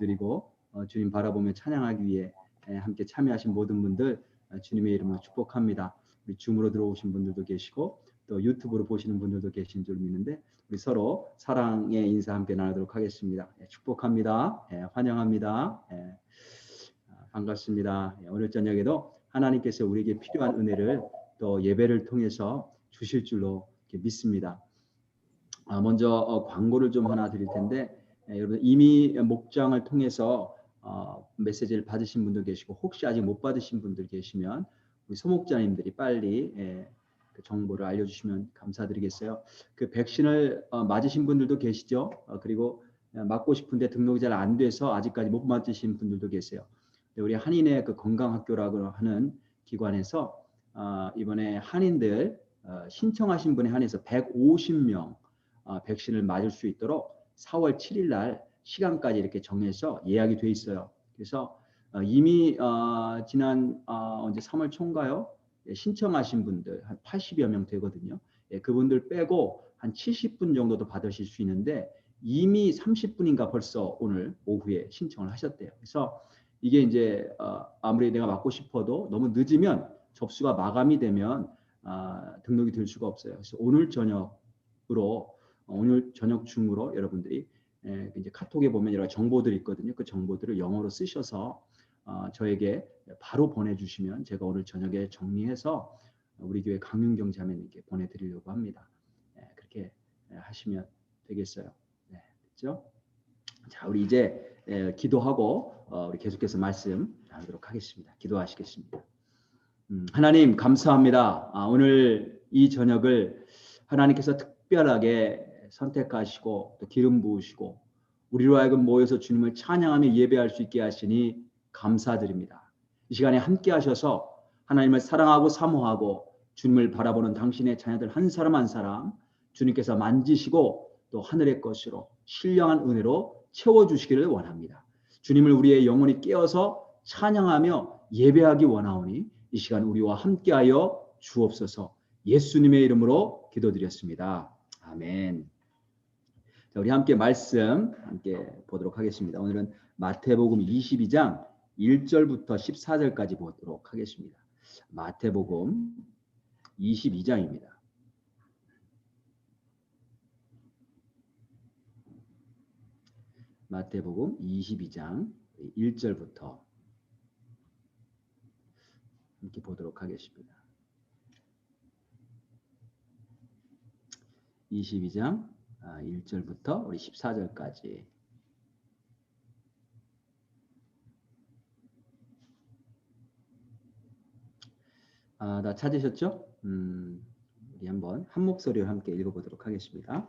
예배드리고 주님 바라보며 찬양하기 위해 함께 참여하신 모든 분들 주님의 이름으로 축복합니다. 우리 줌으로 들어오신 분들도 계시고 또 유튜브로 보시는 분들도 계신 줄 믿는데 우리 서로 사랑의 인사 함께 나누도록 하겠습니다. 축복합니다. 환영합니다. 반갑습니다. 오늘 저녁에도 하나님께서 우리에게 필요한 은혜를 또 예배를 통해서 주실 줄로 믿습니다. 먼저 광고를 좀 하나 드릴 텐데 여러분 이미 목장을 통해서 메시지를 받으신 분들 계시고 혹시 아직 못 받으신 분들 계시면 우리 소목자님들이 빨리 그 정보를 알려주시면 감사드리겠어요. 그 백신을 맞으신 분들도 계시죠. 그리고 맞고 싶은데 등록이 잘 안 돼서 아직까지 못 맞으신 분들도 계세요. 우리 한인의 그 건강학교라고 하는 기관에서 이번에 한인들 신청하신 분에 한해서 150명 백신을 맞을 수 있도록 4월 7일 날 시간까지 이렇게 정해서 예약이 돼 있어요. 그래서 이미 지난 언제 3월 초인가요? 신청하신 분들 한 80여 명 되거든요. 그분들 빼고 한 70분 정도도 받으실 수 있는데 이미 30분인가 벌써 오늘 오후에 신청을 하셨대요. 그래서 이게 이제 아무리 내가 맞고 싶어도 너무 늦으면 접수가 마감이 되면 등록이 될 수가 없어요. 그래서 오늘 저녁 중으로 여러분들이 이제 카톡에 보면 여러 정보들이 있거든요. 그 정보들을 영어로 쓰셔서 저에게 바로 보내주시면 제가 오늘 저녁에 정리해서 우리 교회 강윤경 자매님께 보내드리려고 합니다. 그렇게 하시면 되겠어요. 네, 됐죠? 자, 우리 이제 기도하고 우리 계속해서 말씀 나누도록 하겠습니다. 기도하시겠습니다. 하나님 감사합니다. 오늘 이 저녁을 하나님께서 특별하게 선택하시고 또 기름 부으시고 우리로 하여금 모여서 주님을 찬양하며 예배할 수 있게 하시니 감사드립니다. 이 시간에 함께 하셔서 하나님을 사랑하고 사모하고 주님을 바라보는 당신의 자녀들 한 사람 한 사람 주님께서 만지시고 또 하늘의 것으로 신령한 은혜로 채워주시기를 원합니다. 주님을 우리의 영혼이 깨어서 찬양하며 예배하기 원하오니 이 시간 우리와 함께하여 주옵소서. 예수님의 이름으로 기도드렸습니다. 아멘. 자, 우리 함께 말씀 함께 보도록 하겠습니다. 오늘은 마태복음 22장 1절부터 14절까지 보도록 하겠습니다. 마태복음 22장입니다. 마태복음 22장 1절부터 함께 보도록 하겠습니다. 22장 1절부터 우리 14절까지. 다 찾으셨죠? 우리 한번 한 목소리로 함께 읽어보도록 하겠습니다.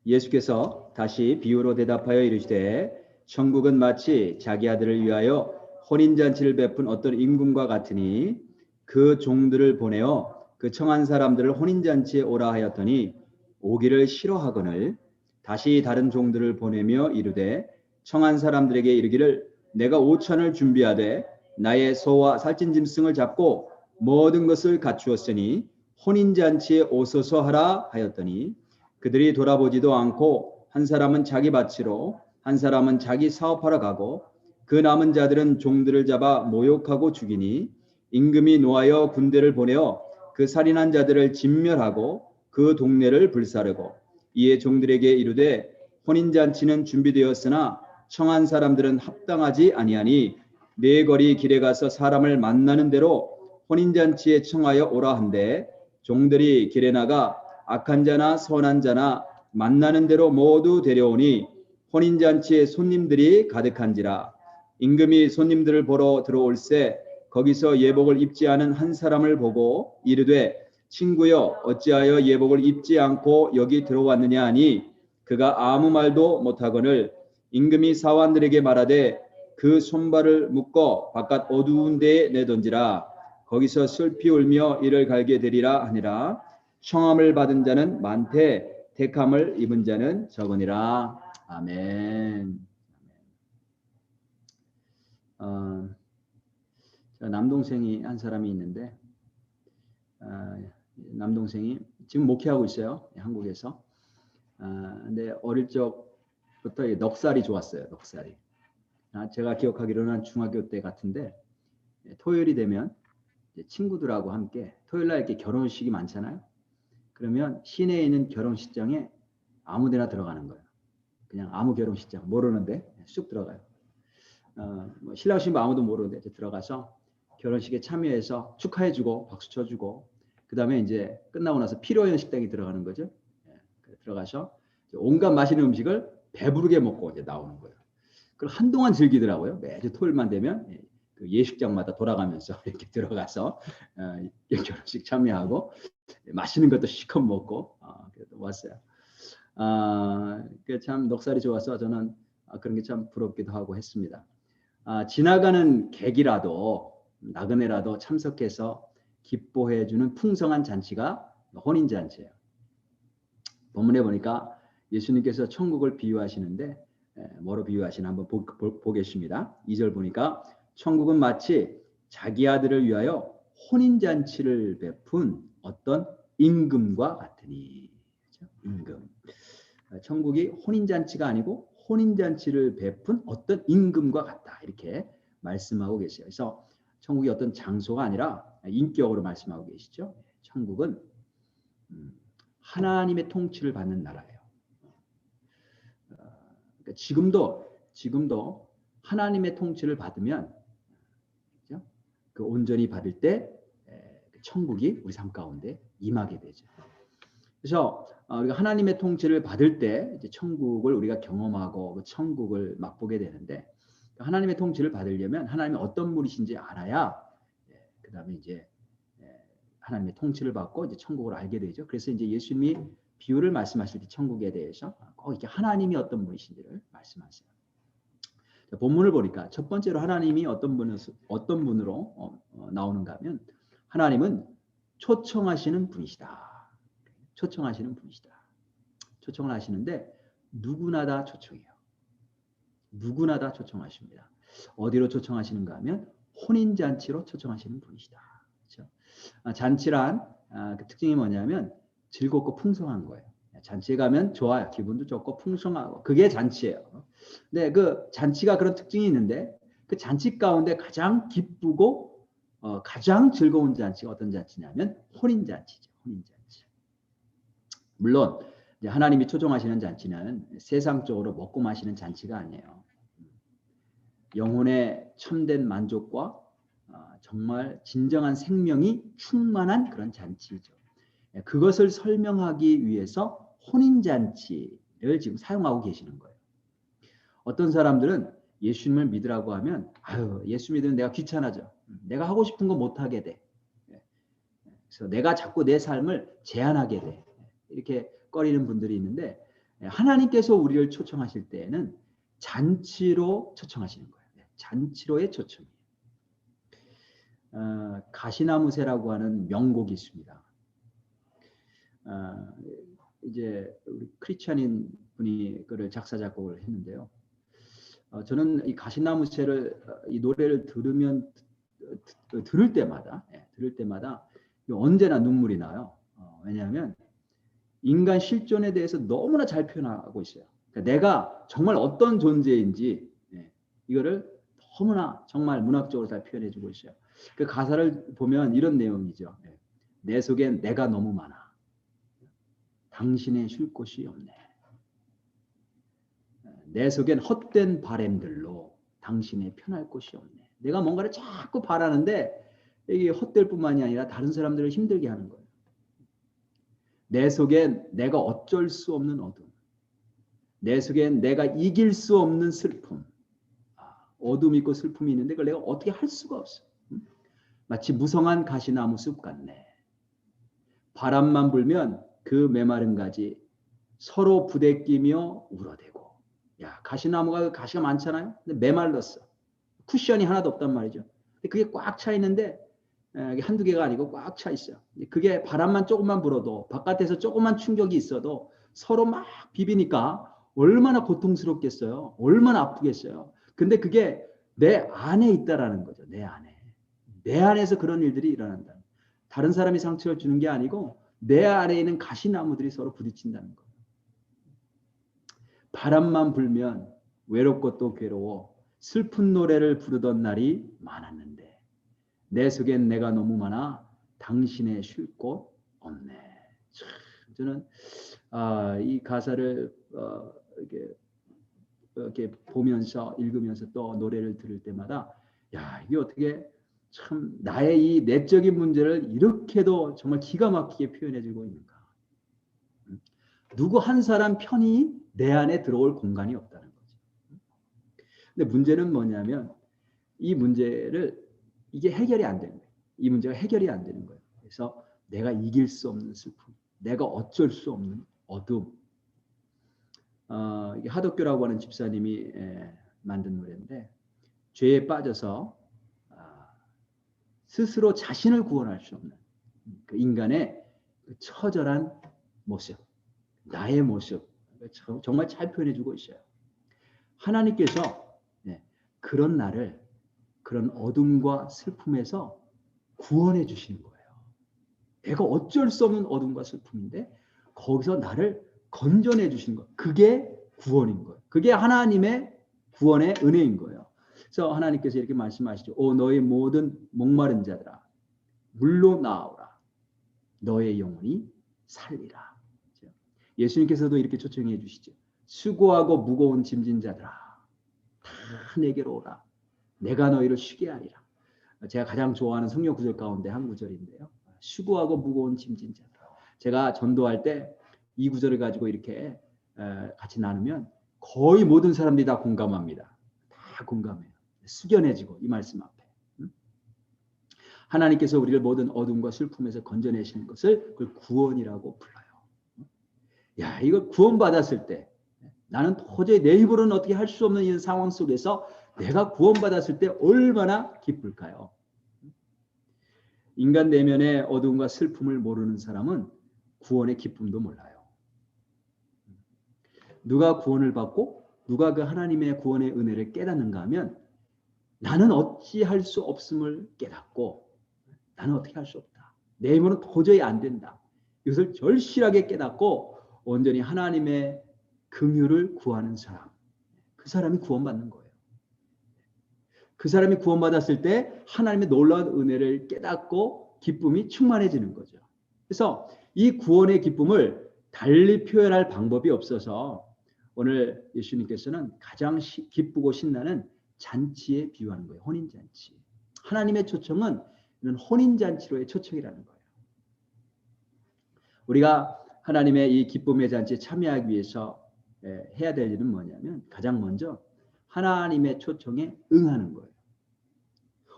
예수께서 다시 비유로 대답하여 이르시되 천국은 마치 자기 아들을 위하여 혼인잔치를 베푼 어떤 임금과 같으니 그 종들을 보내어 그 청한 사람들을 혼인잔치에 오라 하였더니 오기를 싫어하거늘 다시 다른 종들을 보내며 이르되 청한 사람들에게 이르기를 내가 오찬을 준비하되 나의 소와 살찐 짐승을 잡고 모든 것을 갖추었으니 혼인잔치에 오소서 하라 하였더니 그들이 돌아보지도 않고 한 사람은 자기 밭으로 한 사람은 자기 사업하러 가고 그 남은 자들은 종들을 잡아 모욕하고 죽이니 임금이 노하여 군대를 보내어 그 살인한 자들을 진멸하고 그 동네를 불사르고 이에 종들에게 이르되 혼인잔치는 준비되었으나 청한 사람들은 합당하지 아니하니 네 거리 길에 가서 사람을 만나는 대로 혼인잔치에 청하여 오라 한데 종들이 길에 나가 악한 자나 선한 자나 만나는 대로 모두 데려오니 혼인잔치에 손님들이 가득한지라. 임금이 손님들을 보러 들어올새 거기서 예복을 입지 않은 한 사람을 보고 이르되 친구여 어찌하여 예복을 입지 않고 여기 들어왔느냐 하니 그가 아무 말도 못하거늘 임금이 사환들에게 말하되 그 손발을 묶어 바깥 어두운 데에 내던지라. 거기서 슬피 울며 이를 갈게 되리라 하니라. 청함을 받은 자는 많되 택함을 입은 자는 적으니라. 아멘. 남동생이 한 사람이 있는데 남동생이 지금 목회하고 있어요. 한국에서. 근데 어릴 적부터 넉살이 좋았어요. 넉살이. 제가 기억하기로는 한 중학교 때 같은데 토요일이 되면 친구들하고 함께 토요일 날 이렇게 결혼식이 많잖아요. 그러면 시내에 있는 결혼식장에 아무데나 들어가는 거예요. 그냥 아무 결혼식장 모르는데 쑥 들어가요. 뭐 신랑 신부 아무도 모르는데 들어가서 결혼식에 참여해서 축하해주고 박수 쳐주고 그 다음에 이제 끝나고 나서 피로연 식당에 들어가는 거죠. 들어가서 온갖 맛있는 음식을 배부르게 먹고 이제 나오는 거예요. 그걸 한동안 즐기더라고요. 매주 토요일만 되면 그 예식장마다 돌아가면서 이렇게 들어가서 결혼식 참여하고 맛있는 것도 실컷 먹고 왔어요. 참 넉살이 좋아서 저는 그런 게 참 부럽기도 하고 했습니다. 지나가는 객이라도 나그네라도 참석해서 기뻐해주는 풍성한 잔치가 혼인잔치예요. 본문에 보니까 예수님께서 천국을 비유하시는데 뭐로 비유하시나 한번 보겠습니다. 2절 보니까 천국은 마치 자기 아들을 위하여 혼인잔치를 베푼 어떤 임금과 같으니. 그렇죠? 임금. 천국이 혼인잔치가 아니고 혼인잔치를 베푼 어떤 임금과 같다. 이렇게 말씀하고 계세요. 그래서 천국이 어떤 장소가 아니라 인격으로 말씀하고 계시죠. 천국은 하나님의 통치를 받는 나라예요. 그러니까 지금도 하나님의 통치를 받으면 그렇죠? 그 온전히 받을 때 천국이 우리 삶 가운데 임하게 되죠. 그래서 우리가 하나님의 통치를 받을 때 이제 천국을 우리가 경험하고 그 천국을 맛보게 되는데 하나님의 통치를 받으려면 하나님이 어떤 분이신지 알아야 그 다음에 이제 하나님의 통치를 받고 이제 천국을 알게 되죠. 그래서 이제 예수님이 비유를 말씀하실 때 천국에 대해서 꼭 이렇게 하나님이 어떤 분이신지를 말씀하세요. 본문을 보니까 첫 번째로 하나님이 어떤 분으로 나오는가 하면 하나님은 초청하시는 분이시다. 초청하시는 분이시다. 초청을 하시는데 누구나 다 초청해요. 누구나 다 초청하십니다. 어디로 초청하시는가 하면 혼인잔치로 초청하시는 분이시다. 그렇죠? 잔치란 그 특징이 뭐냐면 즐겁고 풍성한 거예요. 잔치에 가면 좋아요. 기분도 좋고 풍성하고 그게 잔치예요. 근데 그 잔치가 그런 특징이 있는데 그 잔치 가운데 가장 기쁘고 가장 즐거운 잔치가 어떤 잔치냐면 혼인잔치죠. 혼인잔치. 물론 이제 하나님이 초청하시는 잔치는 세상적으로 먹고 마시는 잔치가 아니에요. 영혼의 참된 만족과 정말 진정한 생명이 충만한 그런 잔치죠. 그것을 설명하기 위해서 혼인잔치를 지금 사용하고 계시는 거예요. 어떤 사람들은 예수님을 믿으라고 하면 예수 믿으면 내가 귀찮아져. 내가 하고 싶은 거 못하게 돼. 그래서 내가 자꾸 내 삶을 제한하게 돼. 이렇게 꺼리는 분들이 있는데 하나님께서 우리를 초청하실 때에는 잔치로 초청하시는 거예요. 잔치로의 초청이에요. 가시나무새라고 하는 명곡이 있습니다. 이제 우리 크리스찬인 분이 그를 작사 작곡을 했는데요. 저는 이 가시나무새를 이 노래를 들을 때마다 언제나 눈물이 나요. 왜냐하면 인간 실존에 대해서 너무나 잘 표현하고 있어요. 그러니까 내가 정말 어떤 존재인지 이거를 너무나 정말 문학적으로 잘 표현해주고 있어요. 그 가사를 보면 이런 내용이죠. 내 속엔 내가 너무 많아. 당신의 쉴 곳이 없네. 내 속엔 헛된 바램들로 당신의 편할 곳이 없네. 내가 뭔가를 자꾸 바라는데 이게 헛될 뿐만이 아니라 다른 사람들을 힘들게 하는 거예요. 내 속엔 내가 어쩔 수 없는 어둠. 내 속엔 내가 이길 수 없는 슬픔. 어둠이 있고 슬픔이 있는데 그걸 내가 어떻게 할 수가 없어. 마치 무성한 가시나무 숲 같네. 바람만 불면 그 메마른 가지 서로 부대끼며 울어대고. 야, 가시나무가 가시가 많잖아요. 근데 메말랐어. 쿠션이 하나도 없단 말이죠. 근데 그게 꽉 차 있는데 한두 개가 아니고 꽉 차 있어요. 그게 바람만 조금만 불어도 바깥에서 조금만 충격이 있어도 서로 막 비비니까 얼마나 고통스럽겠어요. 얼마나 아프겠어요. 근데 그게 내 안에 있다라는 거죠. 내 안에. 내 안에서 그런 일들이 일어난다. 다른 사람이 상처를 주는 게 아니고 내 안에 있는 가시나무들이 서로 부딪힌다는 거예요. 바람만 불면 외롭고 또 괴로워 슬픈 노래를 부르던 날이 많았는데 내 속엔 내가 너무 많아 당신의 쉴 곳 없네. 참, 저는 이 가사를 이렇게 보면서 읽으면서 또 노래를 들을 때마다 야, 이게 어떻게 참 나의 이 내적인 문제를 이렇게도 정말 기가 막히게 표현해주고 있는가. 누구 한 사람 편이 내 안에 들어올 공간이 없다는 거죠. 근데 문제는 뭐냐면 이 문제를 이게 해결이 안 되는 거예요. 이 문제가 해결이 안 되는 거예요. 그래서 내가 이길 수 없는 슬픔, 내가 어쩔 수 없는 어둠. 이게 하덕교라고 하는 집사님이 만든 노래인데 죄에 빠져서 스스로 자신을 구원할 수 없는 그 인간의 그 처절한 모습, 나의 모습 정말 잘 표현해주고 있어요. 하나님께서 그런 나를 그런 어둠과 슬픔에서 구원해 주시는 거예요. 내가 어쩔 수 없는 어둠과 슬픔인데 거기서 나를 건져내 주시는 거예요. 그게 구원인 거예요. 그게 하나님의 구원의 은혜인 거예요. 그래서 하나님께서 이렇게 말씀하시죠. 오 너희 모든 목마른 자들아 물로 나오라. 너의 영혼이 살리라. 예수님께서도 이렇게 초청해 주시죠. 수고하고 무거운 짐진 자들아 다 내게로 오라. 내가 너희를 쉬게 하리라. 제가 가장 좋아하는 성경 구절 가운데 한 구절인데요. 수고하고 무거운 짐진 자들아. 제가 전도할 때 이 구절을 가지고 이렇게 같이 나누면 거의 모든 사람들이 다 공감합니다. 다 공감해요. 숙연해지고 이 말씀 앞에. 하나님께서 우리를 모든 어둠과 슬픔에서 건져내시는 것을 그걸 구원이라고 불러요. 야, 이거 구원받았을 때 나는 도저히 내 힘으로는 어떻게 할 수 없는 이 상황 속에서 내가 구원받았을 때 얼마나 기쁠까요? 인간 내면의 어둠과 슬픔을 모르는 사람은 구원의 기쁨도 몰라요. 누가 구원을 받고 누가 그 하나님의 구원의 은혜를 깨닫는가 하면 나는 어찌할 수 없음을 깨닫고 나는 어떻게 할 수 없다. 내 힘으로는 도저히 안 된다. 이것을 절실하게 깨닫고 온전히 하나님의 긍휼을 구하는 사람. 그 사람이 구원받는 거예요. 그 사람이 구원받았을 때 하나님의 놀라운 은혜를 깨닫고 기쁨이 충만해지는 거죠. 그래서 이 구원의 기쁨을 달리 표현할 방법이 없어서 오늘 예수님께서는 가장 기쁘고 신나는 잔치에 비유하는 거예요. 혼인잔치. 하나님의 초청은 이런 혼인잔치로의 초청이라는 거예요. 우리가 하나님의 이 기쁨의 잔치에 참여하기 위해서 해야 될 일은 뭐냐면 가장 먼저 하나님의 초청에 응하는 거예요.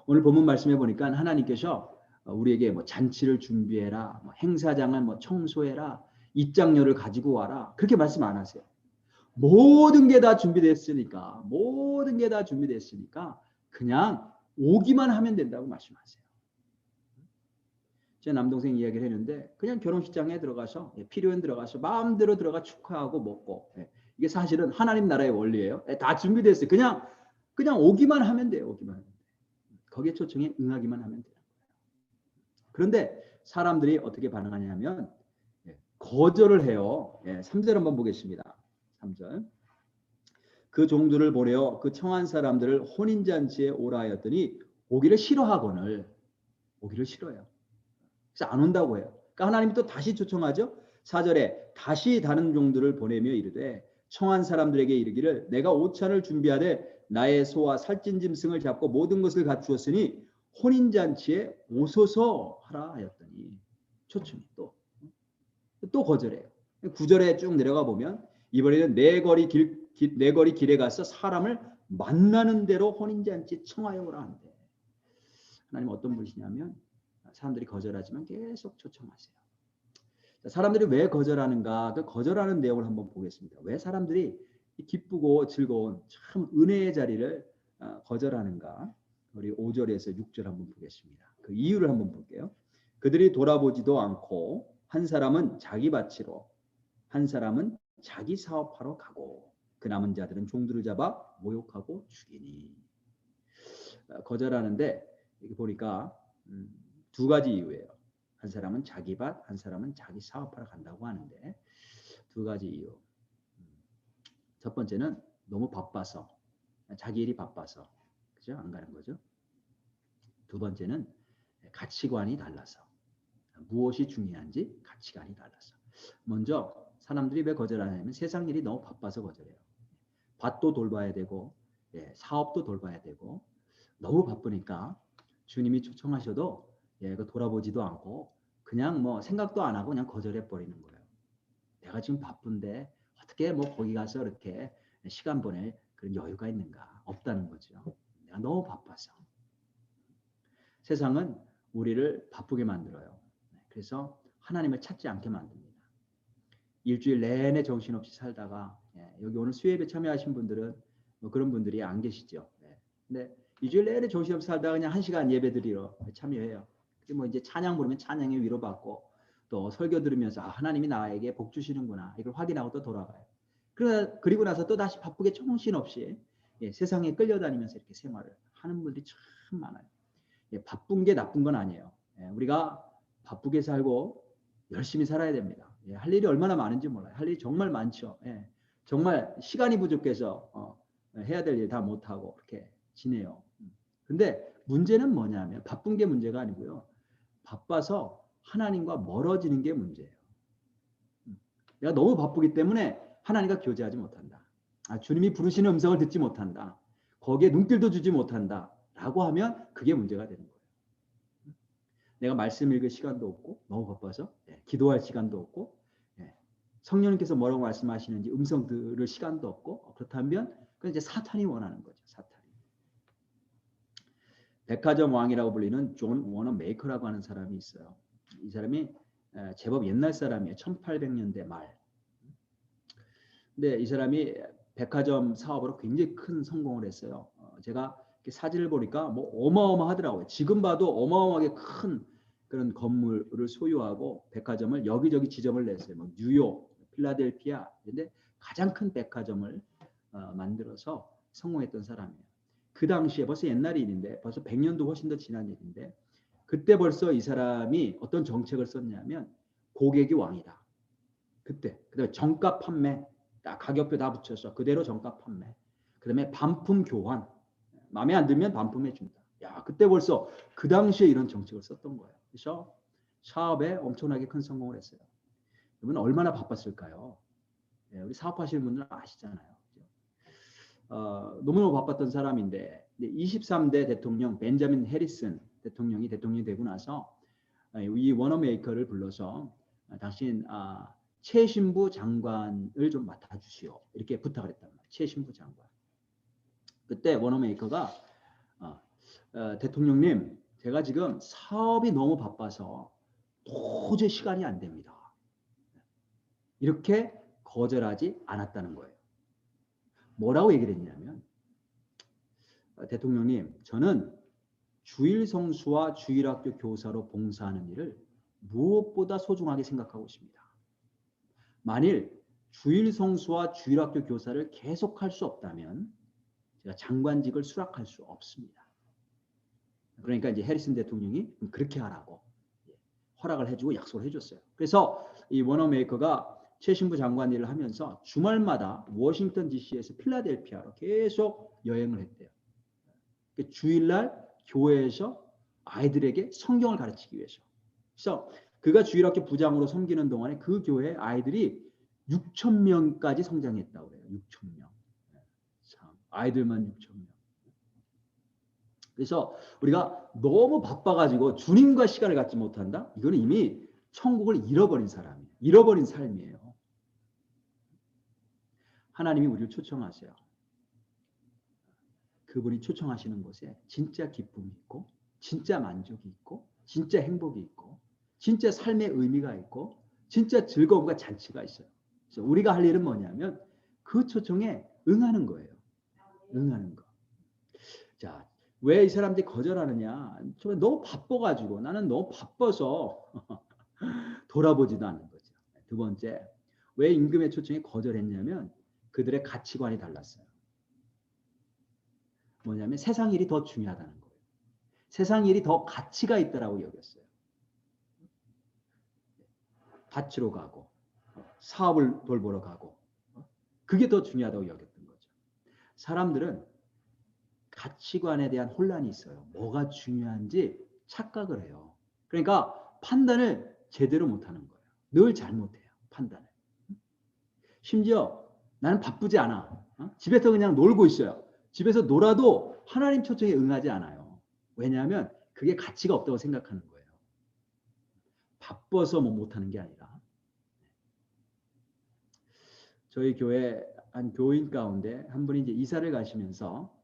오늘 본문 말씀해 보니까 하나님께서 우리에게 뭐 잔치를 준비해라, 뭐 행사장을 뭐 청소해라, 입장료를 가지고 와라 그렇게 말씀 안 하세요. 모든 게 다 준비됐으니까 그냥 오기만 하면 된다고 말씀하세요. 제 남동생 이야기를 했는데 그냥 결혼식장에 들어가서 필요한 들어가서 마음대로 들어가 축하하고 먹고 이게 사실은 하나님 나라의 원리예요. 다 준비됐어요. 그냥 오기만 하면 돼요. 오기만 하면 돼요. 거기에 초청에 응하기만 하면 돼요. 그런데 사람들이 어떻게 반응하냐면 거절을 해요. 3절 한번 보겠습니다. 3절. 그 종들을 보내어 그 청한 사람들을 혼인잔치에 오라 하였더니 오기를 싫어하거늘 오기를 싫어요. 그래서 안 온다고 해요. 그러니까 하나님이 또 다시 초청하죠. 4절에 다시 다른 종들을 보내며 이르되 청한 사람들에게 이르기를 내가 오찬을 준비하되 나의 소와 살찐 짐승을 잡고 모든 것을 갖추었으니 혼인잔치에 오소서 하라 하였더니 초청이 또 거절해요. 9절에 쭉 내려가 보면 이번에는 내 거리 길에 가서 사람을 만나는 대로 혼인잔치 청하여 오라 하는데 하나님 어떤 분이시냐면 사람들이 거절하지만 계속 초청하세요. 사람들이 왜 거절하는가? 그 거절하는 내용을 한번 보겠습니다. 왜 사람들이 기쁘고 즐거운 참 은혜의 자리를 거절하는가? 우리 5절에서 6절 한번 보겠습니다. 그 이유를 한번 볼게요. 그들이 돌아보지도 않고 한 사람은 자기 밭으로 한 사람은 자기 사업하러 가고 그 남은 자들은 종들을 잡아 모욕하고 죽이니. 거절하는데 여기 보니까 두 가지 이유예요. 한 사람은 자기 밭, 한 사람은 자기 사업하러 간다고 하는데 두 가지 이유. 첫 번째는 너무 바빠서 자기 일이 바빠서. 그죠? 안 가는 거죠. 두 번째는 가치관이 달라서. 무엇이 중요한지 가치관이 달라서. 먼저 사람들이 왜 거절하냐면 세상 일이 너무 바빠서 거절해요. 밭도 돌봐야 되고 사업도 돌봐야 되고 너무 바쁘니까 주님이 초청하셔도 그 돌아보지도 않고 그냥 뭐 생각도 안 하고 그냥 거절해 버리는 거예요. 내가 지금 바쁜데 어떻게 뭐 거기 가서 이렇게 시간 보낼 그런 여유가 있는가? 없다는 거죠. 내가 너무 바빠서. 세상은 우리를 바쁘게 만들어요. 그래서 하나님을 찾지 않게 만듭니다. 일주일 내내 정신없이 살다가 여기 오늘 수요예배 참여하신 분들은 뭐 그런 분들이 안 계시죠. 근데 일주일 내내 정신없이 살다가 그냥 1시간 예배 드리러 참여해요. 뭐 이제 찬양 부르면 찬양에 위로받고 또 설교 들으면서 하나님이 나에게 복 주시는구나 이걸 확인하고 또 돌아가요. 그리고 나서 또 다시 바쁘게 정신없이 세상에 끌려다니면서 이렇게 생활을 하는 분들이 참 많아요. 바쁜 게 나쁜 건 아니에요. 우리가 바쁘게 살고 열심히 살아야 됩니다. 할 일이 얼마나 많은지 몰라요. 할 일이 정말 많죠. 정말 시간이 부족해서 해야 될 일 다 못하고 이렇게 지내요. 근데 문제는 뭐냐면 바쁜 게 문제가 아니고요. 바빠서 하나님과 멀어지는 게 문제예요. 내가 너무 바쁘기 때문에 하나님과 교제하지 못한다. 주님이 부르시는 음성을 듣지 못한다. 거기에 눈길도 주지 못한다. 라고 하면 그게 문제가 되는 거예요. 내가 말씀 읽을 시간도 없고 너무 바빠서 기도할 시간도 없고 성령님께서 뭐라고 말씀하시는지 음성 들을 시간도 없고 그렇다면 그건 이제 사탄이 원하는 거죠. 사탄이. 백화점 왕이라고 불리는 존 워너 메이커라고 하는 사람이 있어요. 이 사람이 제법 옛날 사람이에요. 1800년대 말. 근데 이 사람이 백화점 사업으로 굉장히 큰 성공을 했어요. 제가 사진을 보니까 뭐 어마어마하더라고요. 지금 봐도 어마어마하게 큰 그런 건물을 소유하고 백화점을 여기저기 지점을 냈어요. 뭐 뉴욕, 필라델피아. 근데 가장 큰 백화점을 만들어서 성공했던 사람이에요. 그 당시에 벌써 옛날 일인데 벌써 100년도 훨씬 더 지난 일인데 그때 벌써 이 사람이 어떤 정책을 썼냐면 고객이 왕이다. 그때 그다음에 정가 판매 딱 가격표 다 붙여서 그대로 정가 판매. 그다음에 반품 교환. 마음에 안 들면 반품해 준다. 야, 그때 벌써 그 당시에 이런 정책을 썼던 거예요. 그래서 사업에 엄청나게 큰 성공을 했어요. 여러분 얼마나 바빴을까요? 우리 사업하시는 분들은 아시잖아요. 너무너무 바빴던 사람인데 23대 대통령 벤자민 해리슨 대통령이 대통령이 되고 나서 이 워너메이커를 불러서 당신 최신부 장관을 좀 맡아주시오. 이렇게 부탁을 했단 말이에요. 최신부 장관. 그때 워너메이커가 대통령님 제가 지금 사업이 너무 바빠서 도저히 시간이 안 됩니다. 이렇게 거절하지 않았다는 거예요. 뭐라고 얘기를 했냐면 대통령님 저는 주일 성수와 주일학교 교사로 봉사하는 일을 무엇보다 소중하게 생각하고 있습니다. 만일 주일 성수와 주일학교 교사를 계속할 수 없다면 제가 장관직을 수락할 수 없습니다. 그러니까 이제 해리슨 대통령이 그렇게 하라고 허락을 해주고 약속을 해줬어요. 그래서 이 워너메이커가 최신부 장관 일을 하면서 주말마다 워싱턴 DC에서 필라델피아로 계속 여행을 했대요. 주일날 교회에서 아이들에게 성경을 가르치기 위해서. 그래서 그가 주일학교 부장으로 섬기는 동안에 그 교회 아이들이 6천 명까지 성장했다고 그래요. 6천 명. 참, 아이들만 6천 명. 그래서 우리가 너무 바빠가지고 주님과 시간을 갖지 못한다? 이거는 이미 천국을 잃어버린 사람이에요. 잃어버린 삶이에요. 하나님이 우리를 초청하세요. 그분이 초청하시는 곳에 진짜 기쁨이 있고 진짜 만족이 있고 진짜 행복이 있고 진짜 삶의 의미가 있고 진짜 즐거움과 잔치가 있어요. 그래서 우리가 할 일은 뭐냐면 그 초청에 응하는 거예요. 응하는 거. 자, 왜 이 사람들이 거절하느냐? 너무 바빠가지고 나는 너무 바빠서 돌아보지도 않는 거죠. 두 번째, 왜 임금의 초청에 거절했냐면 그들의 가치관이 달랐어요. 뭐냐면 세상 일이 더 중요하다는 거예요. 세상 일이 더 가치가 있다라고 여겼어요. 밭으로 가고 사업을 돌보러 가고 그게 더 중요하다고 여겼던 거죠. 사람들은 가치관에 대한 혼란이 있어요. 뭐가 중요한지 착각을 해요. 그러니까 판단을 제대로 못하는 거예요. 늘 잘못해요. 판단을. 심지어 나는 바쁘지 않아. 집에서 그냥 놀고 있어요. 집에서 놀아도 하나님 초청에 응하지 않아요. 왜냐하면 그게 가치가 없다고 생각하는 거예요. 바빠서 뭐 못하는 게 아니라. 저희 교회 한 교인 가운데 한 분이 이제 이사를 가시면서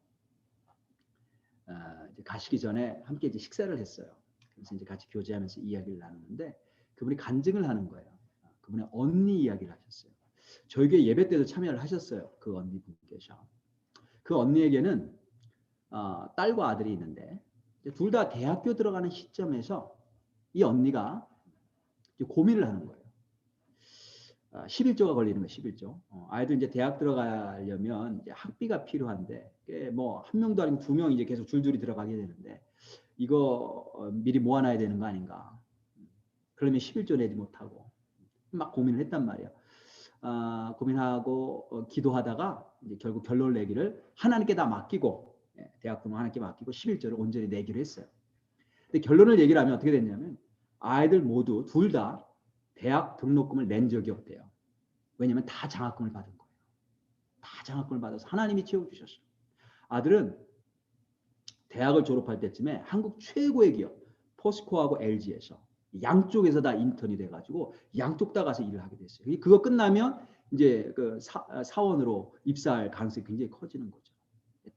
이제 가시기 전에 함께 이제 식사를 했어요. 그래서 이제 같이 교제하면서 이야기를 나누는데 그분이 간증을 하는 거예요. 그분의 언니 이야기를 하셨어요. 저희 교회 예배 때도 참여를 하셨어요. 그 언니 분께서. 그 언니에게는 딸과 아들이 있는데 둘 다 대학교 들어가는 시점에서 이 언니가 고민을 하는 거예요. 11조가 걸리는 거예요. 11조. 아이들 이제 대학 들어가려면 이제 학비가 필요한데 뭐 한 명도 아니고 두 명 이제 계속 줄줄이 들어가게 되는데 이거 미리 모아놔야 되는 거 아닌가. 그러면 11조 내지 못하고 막 고민을 했단 말이에요. 고민하고 기도하다가 이제 결국 결론을 내기를 하나님께 다 맡기고 대학 등록 하나님께 맡기고 11조를 온전히 내기로 했어요. 근데 결론을 얘기를 하면 어떻게 됐냐면 아이들 모두 둘 다 대학 등록금을 낸 적이 없대요. 왜냐하면 다 장학금을 받은 거예요. 다 장학금을 받아서 하나님이 채워주셨어요. 아들은 대학을 졸업할 때쯤에 한국 최고의 기업 포스코하고 LG에서 양쪽에서 다 인턴이 돼가지고 양쪽 다 가서 일을 하게 됐어요. 그거 끝나면 이제 그 사원으로 입사할 가능성이 굉장히 커지는 거죠.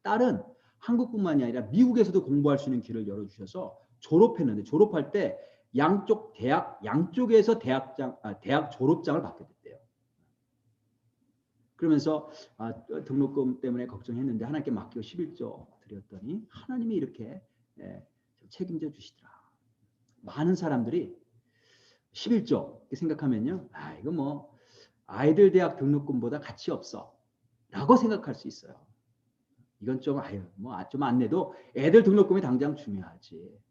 딸은 한국뿐만이 아니라 미국에서도 공부할 수 있는 길을 열어주셔서 졸업했는데 졸업할 때 양쪽 대학 양쪽에서 대학 졸업장을 받게 됐대요. 그러면서 등록금 때문에 걱정했는데 하나님께 맡기고 11조 드렸더니 하나님이 이렇게 책임져 주시더라. 많은 사람들이 11조 이렇게 생각하면요, 이거 뭐 아이들 대학 등록금보다 가치 없어 라고 생각할 수 있어요. 이건 좀 뭐 좀 안 내도 애들 등록금이 당장 중요하지.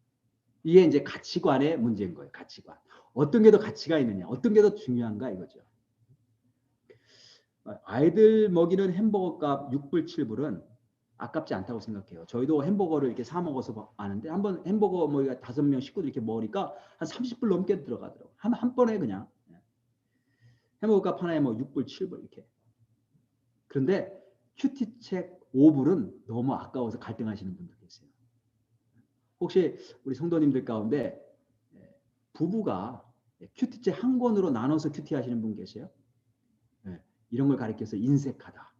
이게 이제 가치관의 문제인 거예요. 가치관. 어떤 게 더 가치가 있느냐, 어떤 게 더 중요한가 이거죠. 아이들 먹이는 햄버거 값 6불 7불은 아깝지 않다고 생각해요. 저희도 햄버거를 이렇게 사 먹어서 아는데 한번 햄버거 뭐 5명 식구들 이렇게 먹으니까 한 30불 넘게 들어가더라고요. 한 번에 그냥. 햄버거 값 하나에 뭐 6불 7불 이렇게. 그런데 큐티책 5불은 너무 아까워서 갈등하시는 분들 계세요. 혹시 우리 성도님들 가운데 부부가 큐티책 한 권으로 나눠서 큐티하시는 분 계세요? 이런 걸 가리켜서 인색하다,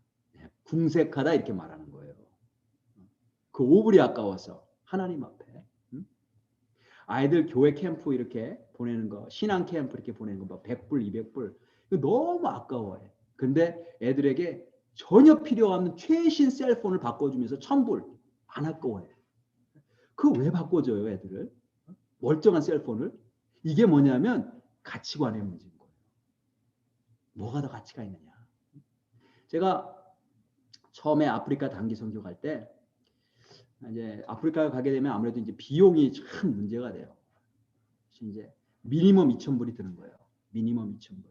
궁색하다 이렇게 말하는 거예요. 그 5불이 아까워서 하나님 앞에. 아이들 교회 캠프 이렇게 보내는 거, 신앙 캠프 이렇게 보내는 거, 뭐 100불, 200불 이거 너무 아까워해. 근데 애들에게 전혀 필요 없는 최신 셀폰을 바꿔주면서 1000불 안 아까워해. 그거 왜 바꿔줘요, 애들을? 멀쩡한 셀폰을? 이게 뭐냐면 가치관의 문제인 거예요. 뭐가 더 가치가 있느냐? 제가 처음에 아프리카 단기 선교 갈 때 이제 아프리카 가게 되면 아무래도 이제 비용이 참 문제가 돼요. 이제 미니멈 2,000불이 드는 거예요. 미니멈 2,000불.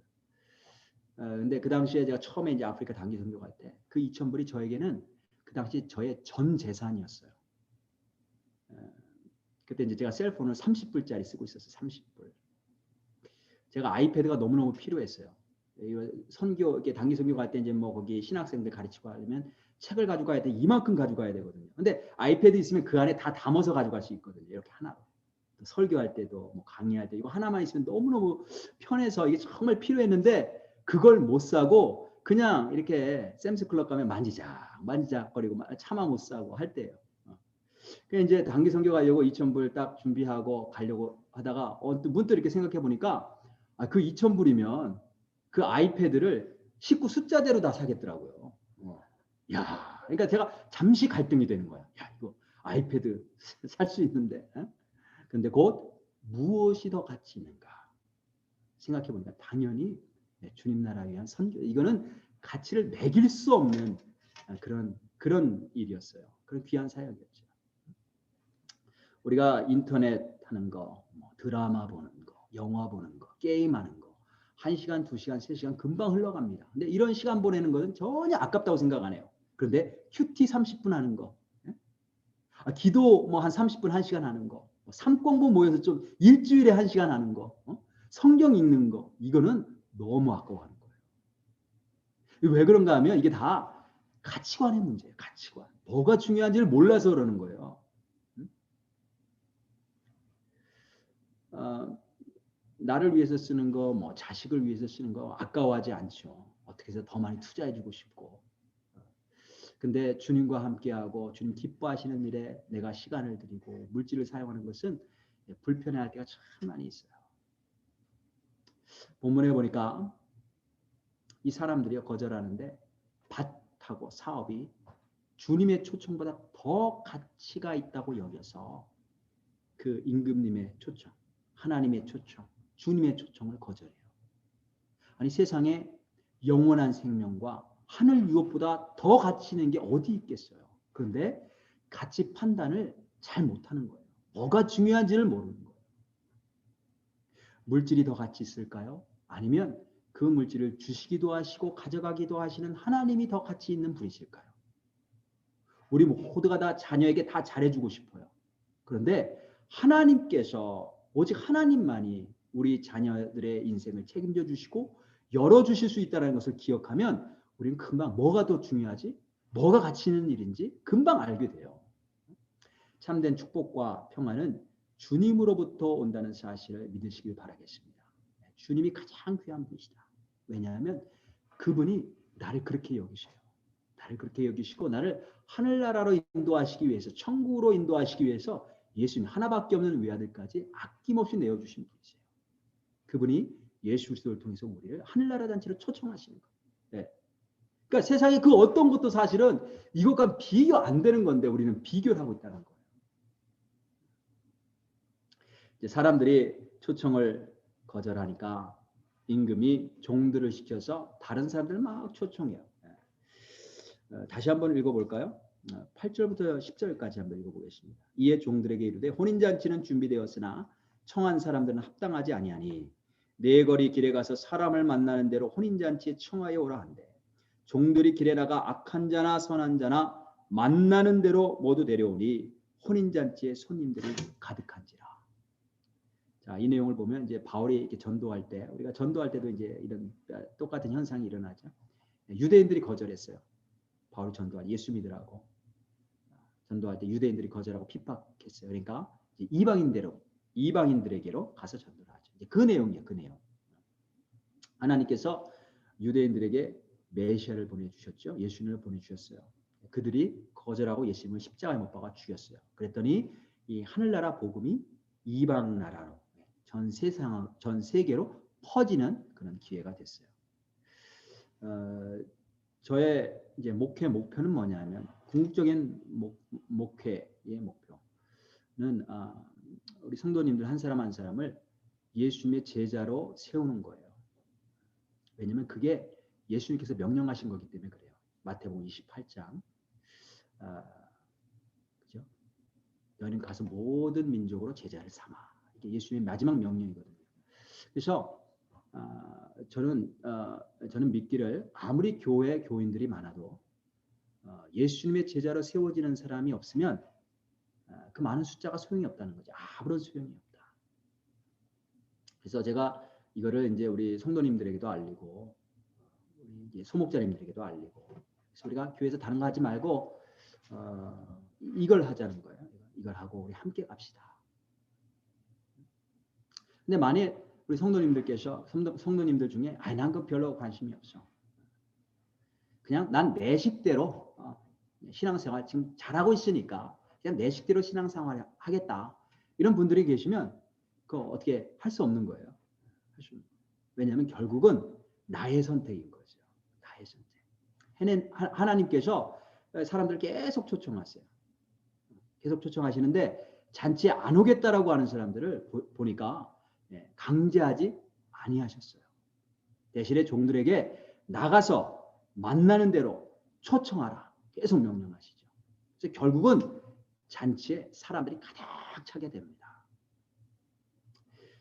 근데 그 당시에 제가 처음에 이제 아프리카 단기 선교 갈 때 그 2,000불이 저에게는 그 당시 저의 전 재산이었어요. 그때 이제 제가 셀폰을 30불짜리 쓰고 있었어요. 30불. 제가 아이패드가 너무너무 필요했어요. 선교, 이렇게 단기 선교 갈 때 이제 뭐 거기 신학생들 가르치고 하려면 책을 가져가야 돼. 이만큼 가져가야 되거든요. 근데 아이패드 있으면 그 안에 다 담아서 가져갈 수 있거든요. 이렇게 하나로. 설교할 때도 뭐 강의할 때 이거 하나만 있으면 너무너무 편해서 이게 정말 필요했는데 그걸 못 사고 그냥 이렇게 샘스클럽 가면 만지작거리고 차마 못 사고 할 때예요. 그래서 이제 단기 선교 가려고 2,000불 딱 준비하고 가려고 하다가 문득 이렇게 생각해 보니까 그 2,000불이면 그 아이패드를 식구 숫자대로 다 사겠더라고요. 야, 그러니까 제가 잠시 갈등이 되는 거야. 야, 이거 아이패드 살 수 있는데. 근데 곧 무엇이 더 가치 있는가 생각해 보니까 당연히 주님 나라 위한 선교. 이거는 가치를 매길 수 없는 그런 일이었어요. 그런 귀한 사역이었죠. 우리가 인터넷 하는 거, 드라마 보는 거, 영화 보는 거, 게임하는 거 1시간, 2시간, 3시간 금방 흘러갑니다. 근데 이런 시간 보내는 것은 전혀 아깝다고 생각 안 해요. 그런데 큐티 30분 하는 거 기도 뭐 한 30분 1시간 하는 거, 삼공부 모여서 좀 일주일에 1시간 하는 거, 성경 읽는 거, 이거는 너무 아까워하는 거예요. 왜 그런가 하면 이게 다 가치관의 문제예요. 가치관. 뭐가 중요한지를 몰라서 그러는 거예요. 나를 위해서 쓰는 거, 뭐 자식을 위해서 쓰는 거 아까워하지 않죠. 어떻게 해서 더 많이 투자해주고 싶고. 근데 주님과 함께하고 주님 기뻐하시는 일에 내가 시간을 들이고 물질을 사용하는 것은 불편해할 때가 참 많이 있어요. 본문에 보니까 이 사람들이 거절하는데 밭하고 사업이 주님의 초청보다 더 가치가 있다고 여겨서 그 임금님의 초청, 하나님의 초청, 주님의 초청을 거절해요. 아니 세상에 영원한 생명과 하늘 유업보다 더 가치 있는 게 어디 있겠어요. 그런데 가치 판단을 잘 못하는 거예요. 뭐가 중요한지를 모르는 거예요. 물질이 더 가치 있을까요? 아니면 그 물질을 주시기도 하시고 가져가기도 하시는 하나님이 더 가치 있는 분이실까요? 우리 모두가 다 자녀에게 다 잘해주고 싶어요. 그런데 하나님께서 오직 하나님만이 우리 자녀들의 인생을 책임져 주시고 열어주실 수 있다는 것을 기억하면 우리는 금방 뭐가 더 중요하지? 뭐가 가치 있는 일인지 금방 알게 돼요. 참된 축복과 평안은 주님으로부터 온다는 사실을 믿으시길 바라겠습니다. 주님이 가장 귀한 분이시다. 왜냐하면 그분이 나를 그렇게 여기셔요. 나를 그렇게 여기시고 나를 하늘나라로 인도하시기 위해서, 천국으로 인도하시기 위해서 예수님 하나밖에 없는 외아들까지 아낌없이 내어주신 분이세요. 그분이 예수 그리스도를 통해서 우리를 하늘나라 단체로 초청하시는 거예요. 네. 그러니까 세상에 그 어떤 것도 사실은 이것과 비교 안 되는 건데 우리는 비교를 하고 있다는 거예요. 이제 사람들이 초청을 거절하니까 임금이 종들을 시켜서 다른 사람들을 막 초청해요. 다시 한번 읽어볼까요? 8절부터 10절까지 한번 읽어보겠습니다. 이에 종들에게 이르되 혼인잔치는 준비되었으나 청한 사람들은 합당하지 아니하니 네 거리 길에 가서 사람을 만나는 대로 혼인잔치에 청하여 오라 한대. 종들이 길에 나가 악한 자나 선한 자나 만나는 대로 모두 데려오니 혼인잔치에 손님들이 가득한지라. 자, 이 내용을 보면 이제 바울이 이렇게 전도할 때 우리가 전도할 때도 이제 이런 똑같은 현상이 일어나죠. 유대인들이 거절했어요. 바울 전도할 예수 믿으라고 전도할 때 유대인들이 거절하고 핍박했어요. 그러니까 이방인들에게로 가서 전도를 하죠. 이제 그 내용이에요. 그 내용. 하나님께서 유대인들에게 메시아를 보내주셨죠. 예수님을 보내주셨어요. 그들이 거절하고 예수님을 십자가에 못 박아 죽였어요. 그랬더니 이 하늘나라 복음이 이방 나라로 전 세계로 퍼지는 그런 기회가 됐어요. 저의 이제 목표는 뭐냐면 궁극적인 목회의 목표는 우리 성도님들 한 사람 한 사람을 예수님의 제자로 세우는 거예요. 왜냐하면 그게 예수님께서 명령하신 거기 때문에 그래요. 마태복음 28장 그죠? 너희는 가서 모든 민족으로 제자를 삼아. 이게 예수님의 마지막 명령이거든요. 그래서 저는 믿기를 아무리 교회 교인들이 많아도 예수님의 제자로 세워지는 사람이 없으면 그 많은 숫자가 소용이 없다는 거죠. 아무런 소용이 없다. 그래서 제가 이거를 이제 우리 성도님들에게도 알리고 우리 소목자님들에게도 알리고 그래서 우리가 교회에서 다른 거 하지 말고 이걸 하자는 거예요. 이걸 하고 우리 함께 갑시다. 근데 만약 우리 성도님들 중에 난 그 별로 관심이 없어. 그냥 난 내 식대로 신앙생활 지금 잘하고 있으니까 그냥 내 식대로 신앙생활 하겠다. 이런 분들이 계시면 그거 어떻게 할 수 없는 거예요. 왜냐하면 결국은 나의 선택인 거죠. 나의 선택. 하나님께서 사람들 계속 초청하세요. 계속 초청하시는데 잔치에 안 오겠다라고 하는 사람들을 보니까 강제하지 아니하셨어요. 대신에 종들에게 나가서 만나는 대로 초청하라. 계속 명령하시죠. 그래서 결국은 잔치에 사람들이 가득 차게 됩니다.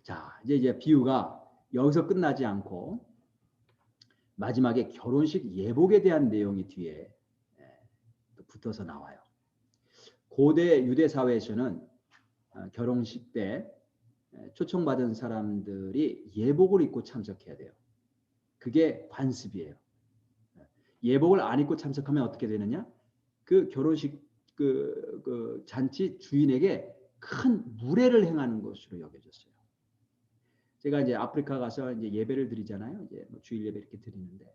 자, 이제 비유가 여기서 끝나지 않고 마지막에 결혼식 예복에 대한 내용이 뒤에 붙어서 나와요. 고대 유대 사회에서는 결혼식 때 초청받은 사람들이 예복을 입고 참석해야 돼요. 그게 관습이에요. 예복을 안 입고 참석하면 어떻게 되느냐? 그 결혼식 그 잔치 주인에게 큰 무례를 행하는 것으로 여겨졌어요. 제가 이제 아프리카 가서 이제 예배를 드리잖아요. 이제 뭐 주일 예배 이렇게 드리는데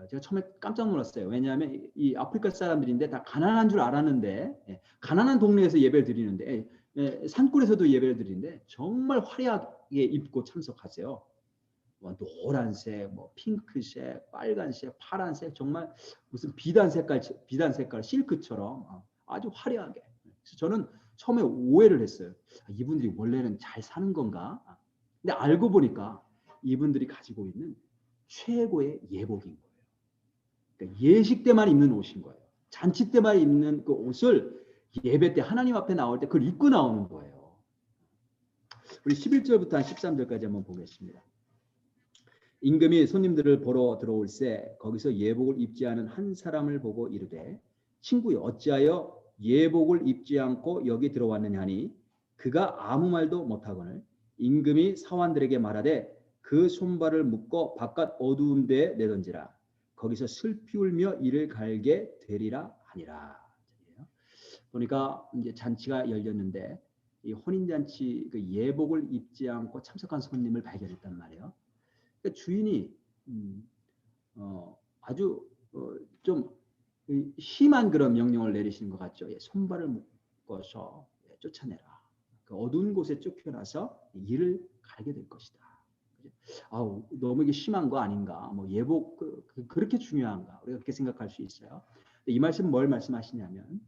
제가 처음에 깜짝 놀랐어요. 왜냐하면 이 아프리카 사람들인데 다 가난한 줄 알았는데 가난한 동네에서 예배를 드리는데 산골에서도 예배를 드리는데 정말 화려하게 입고 참석하세요. 뭐 노란색, 뭐 핑크색, 빨간색, 파란색 정말 무슨 비단 색깔 실크처럼 아주 화려하게. 그래서 저는 처음에 오해를 했어요. 이분들이 원래는 잘 사는 건가? 근데 알고 보니까 이분들이 가지고 있는 최고의 예복인 거예요. 그러니까 예식 때만 입는 옷인 거예요. 잔치 때만 입는 그 옷을 예배 때 하나님 앞에 나올 때 그걸 입고 나오는 거예요. 우리 11절부터 한 13절까지 한번 보겠습니다. 임금이 손님들을 보러 들어올새 거기서 예복을 입지 않은 한 사람을 보고 이르되 친구여 어찌하여 예복을 입지 않고 여기 들어왔느냐 하니 그가 아무 말도 못하거늘 임금이 사환들에게 말하되 그 손발을 묶어 바깥 어두운 데에 내던지라 거기서 슬피 울며 이를 갈게 되리라 하니라. 보니까 이제 잔치가 열렸는데 이 혼인잔치 그 예복을 입지 않고 참석한 손님을 발견했단 말이에요. 그러니까 주인이 아주 좀 심한 그런 명령을 내리시는 것 같죠. 손발을 묶어서 쫓아내라. 그 어두운 곳에 쫓겨나서 이를 갈게 될 것이다. 아우 너무 이게 심한 거 아닌가? 뭐 예복 그렇게 중요한가? 우리가 그렇게 생각할 수 있어요. 이 말씀 뭘 말씀하시냐면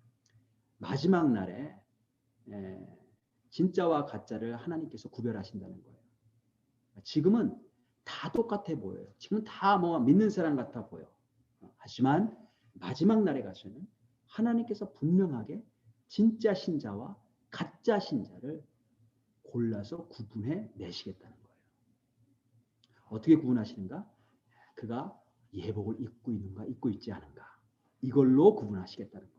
마지막 날에 진짜와 가짜를 하나님께서 구별하신다는 거예요. 지금은 다 똑같아 보여요. 지금 다 뭐 믿는 사람 같아 보여. 하지만 마지막 날에 가서는 하나님께서 분명하게 진짜 신자와 가짜 신자를 골라서 구분해 내시겠다는 거예요. 어떻게 구분하시는가? 그가 예복을 입고 있는가 입고 있지 않은가 이걸로 구분하시겠다는 거예요.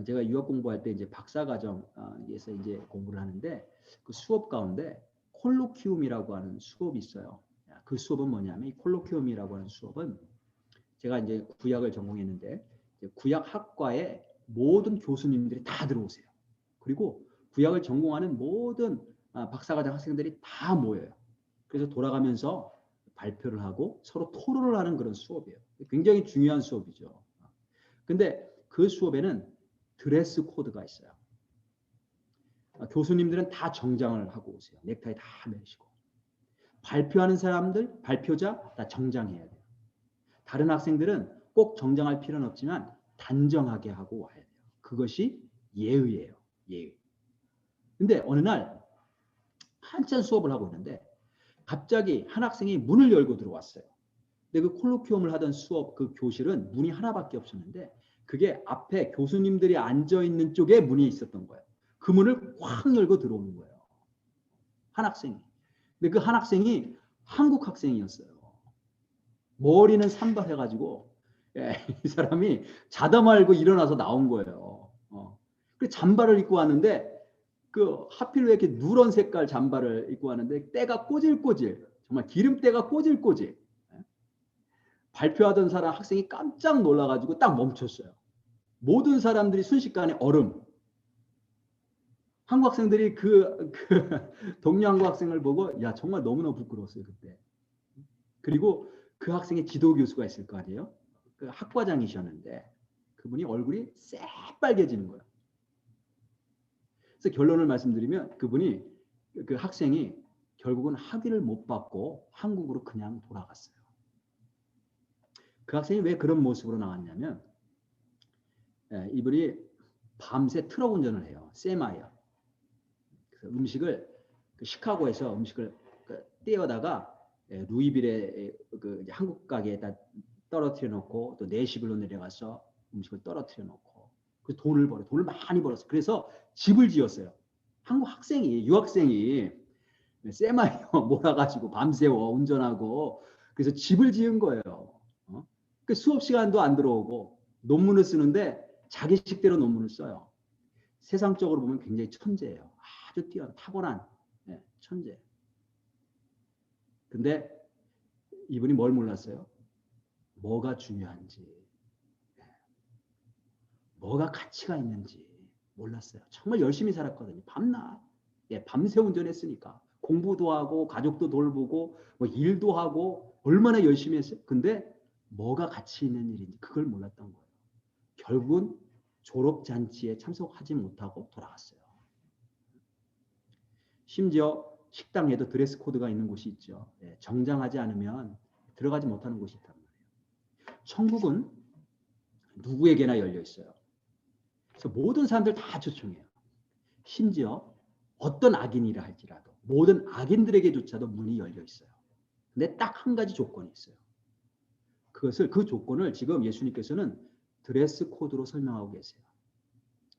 제가 유학 공부할 때 이제 박사과정에서 이제 공부를 하는데 그 수업 가운데 콜로키움이라고 하는 수업이 있어요. 그 수업은 뭐냐면 이 콜로키움이라고 하는 수업은 제가 이제 구약을 전공했는데 구약학과의 모든 교수님들이 다 들어오세요. 그리고 구약을 전공하는 모든 박사과정 학생들이 다 모여요. 그래서 돌아가면서 발표를 하고 서로 토론을 하는 그런 수업이에요. 굉장히 중요한 수업이죠. 근데 그 수업에는 드레스 코드가 있어요. 교수님들은 다 정장을 하고 오세요. 넥타이 다 매시고. 발표하는 사람들, 발표자 다 정장해야 돼요. 다른 학생들은 꼭 정장할 필요는 없지만 단정하게 하고 와야 돼요. 그것이 예의예요. 예의. 근데 어느 날 한참 수업을 하고 있는데 갑자기 한 학생이 문을 열고 들어왔어요. 근데 그 콜로키움을 하던 수업 그 교실은 문이 하나밖에 없었는데 그게 앞에 교수님들이 앉아있는 쪽에 문이 있었던 거예요. 그 문을 확 열고 들어오는 거예요. 한 학생이. 근데 그 한 학생이 한국 학생이었어요. 머리는 산발해가지고 이 사람이 자다 말고 일어나서 나온 거예요. 그 잠바를 입고 왔는데 그 하필 왜 이렇게 누런 색깔 잠바를 입고 왔는데 때가 꼬질꼬질 정말 기름때가 꼬질꼬질 발표하던 사람 학생이 깜짝 놀라가지고 딱 멈췄어요. 모든 사람들이 순식간에 얼음. 한국 학생들이 그 동료 한국 학생을 보고 야 정말 너무너무 부끄러웠어요 그때. 그리고 그 학생의 지도 교수가 있을 거 아니에요. 그 학과장이셨는데 그분이 얼굴이 새빨개지는 거예요. 그래서 결론을 말씀드리면 그분이 그 학생이 결국은 학위를 못 받고 한국으로 그냥 돌아갔어요. 그 학생이 왜 그런 모습으로 나왔냐면 이분이 밤새 트럭 운전을 해요. 세마이어. 그래서 음식을 시카고에서 음식을 떼어다가 루이빌에 그 한국 가게에다 떨어뜨려 놓고 또 내시빌로 내려가서 음식을 떨어뜨려 놓고 그 돈을 많이 벌었어요. 그래서 집을 지었어요. 한국 학생이 유학생이 세마이어 몰아가지고 밤새워 운전하고 그래서 집을 지은 거예요. 그 수업 시간도 안 들어오고 논문을 쓰는데 자기 식대로 논문을 써요. 세상적으로 보면 굉장히 천재예요. 아주 타고난 천재. 근데 이분이 뭘 몰랐어요? 뭐가 중요한지, 뭐가 가치가 있는지 몰랐어요. 정말 열심히 살았거든요. 밤낮. 밤새 운전했으니까. 공부도 하고 가족도 돌보고 뭐 일도 하고 얼마나 열심히 했어요. 근데 뭐가 가치 있는 일인지 그걸 몰랐던 거예요. 결국은 졸업잔치에 참석하지 못하고 돌아갔어요. 심지어 식당에도 드레스 코드가 있는 곳이 있죠. 정장하지 않으면 들어가지 못하는 곳이 있단 말이에요. 천국은 누구에게나 열려 있어요. 그래서 모든 사람들 다 초청해요. 심지어 어떤 악인이라 할지라도 모든 악인들에게조차도 문이 열려 있어요. 근데 딱 한 가지 조건이 있어요. 그 조건을 지금 예수님께서는 드레스 코드로 설명하고 계세요.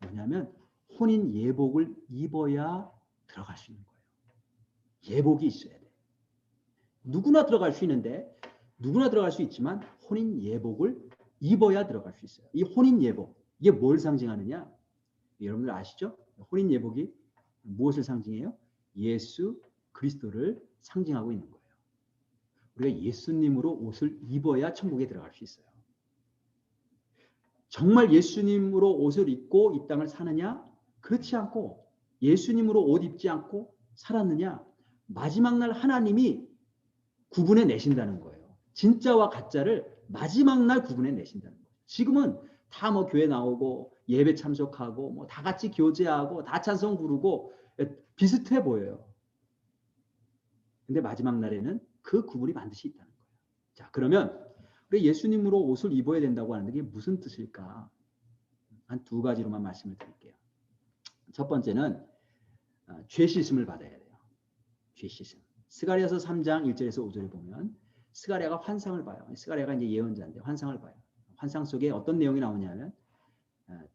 뭐냐면 혼인 예복을 입어야 들어갈 수 있는 거예요. 예복이 있어야 돼. 누구나 들어갈 수 있는데 누구나 들어갈 수 있지만 혼인 예복을 입어야 들어갈 수 있어요. 이 혼인 예복 이게 뭘 상징하느냐? 여러분들 아시죠? 혼인 예복이 무엇을 상징해요? 예수 그리스도를 상징하고 있는 거예요. 우리가 예수님으로 옷을 입어야 천국에 들어갈 수 있어요. 정말 예수님으로 옷을 입고 이 땅을 사느냐? 그렇지 않고 예수님으로 옷 입지 않고 살았느냐? 마지막 날 하나님이 구분해 내신다는 거예요. 진짜와 가짜를 마지막 날 구분해 내신다는 거예요. 지금은 다 뭐 교회 나오고 예배 참석하고 뭐 다 같이 교제하고 다 찬송 부르고 비슷해 보여요. 근데 마지막 날에는 그 구분이 반드시 있다는 거예요. 자, 그러면 우리 예수님으로 옷을 입어야 된다고 하는데 이게 무슨 뜻일까? 한 두 가지로만 말씀을 드릴게요. 첫 번째는 죄 씻음을 받아야 돼요. 죄 씻음. 스가랴서 3장 1절에서 5절에 보면 스가랴가 환상을 봐요. 스가랴가 이제 예언자인데 환상을 봐요. 환상 속에 어떤 내용이 나오냐면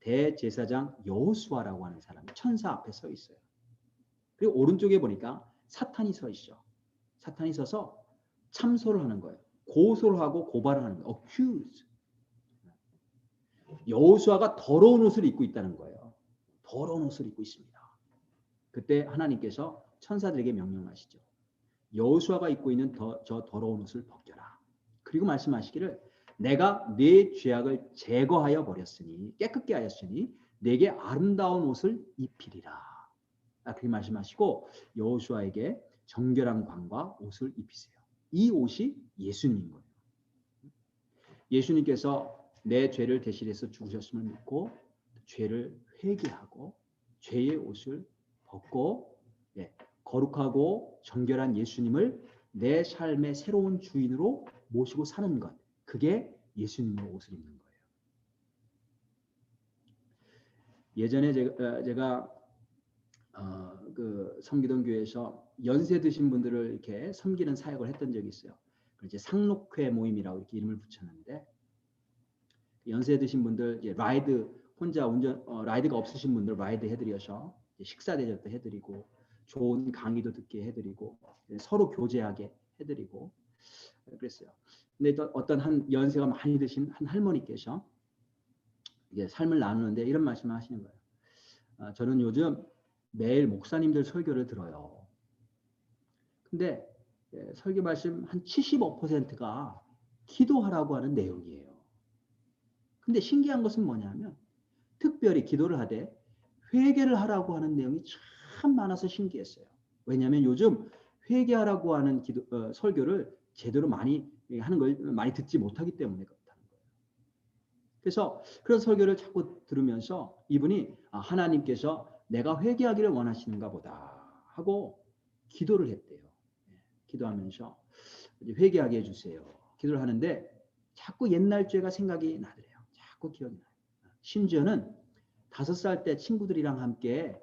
대제사장 여호수아라고 하는 사람이 천사 앞에 서 있어요. 그리고 오른쪽에 보니까 사탄이 서 있죠. 사탄이 서서 참소를 하는 거예요. 고소를 하고 고발을 하는 거예요. accuse. 여호수아가 더러운 옷을 입고 있다는 거예요. 더러운 옷을 입고 있습니다. 그때 하나님께서 천사들에게 명령하시죠. 여호수아가 입고 있는 저 더러운 옷을 벗겨라. 그리고 말씀하시기를 내가 네 죄악을 제거하여 버렸으니 깨끗게 하였으니 내게 아름다운 옷을 입히리라. 그렇게 말씀하시고 여호수아에게 정결한 광과 옷을 입히세요. 이 옷이 예수님인 거예요. 예수님께서 내 죄를 대신해서 죽으셨음을 믿고 죄를 회개하고 죄의 옷을 벗고 거룩하고 정결한 예수님을 내 삶의 새로운 주인으로 모시고 사는 것. 그게 예수님의 옷을 입는 거예요. 예전에 제가 그 섬기던 교회에서 연세 드신 분들을 이렇게 섬기는 사역을 했던 적이 있어요. 이제 상록회 모임이라고 이렇게 이름을 붙였는데 연세 드신 분들 이제 라이드 혼자 라이드가 없으신 분들 라이드 해드려서 식사 대접도 해드리고 좋은 강의도 듣게 해드리고 서로 교제하게 해드리고 그랬어요. 근데 또 어떤 한 연세가 많이 드신 한 할머니께서 이게 삶을 나누는데 이런 말씀을 하시는 거예요. 저는 요즘 매일 목사님들 설교를 들어요. 근데 설교 말씀 한 75%가 기도하라고 하는 내용이에요. 근데 신기한 것은 뭐냐면 특별히 기도를 하되 회개를 하라고 하는 내용이 참 많아서 신기했어요. 왜냐하면 요즘 회개하라고 하는 설교를 제대로 많이 하는 걸 많이 듣지 못하기 때문에 그렇다는 거예요. 그래서 그런 설교를 자꾸 들으면서 이분이 하나님께서 내가 회개하기를 원하시는가 보다 하고 기도를 했대요. 기도하면서 회개하게 해주세요. 기도를 하는데 자꾸 옛날 죄가 생각이 나더래요. 자꾸 기억이 나요. 심지어는 5살 때 친구들이랑 함께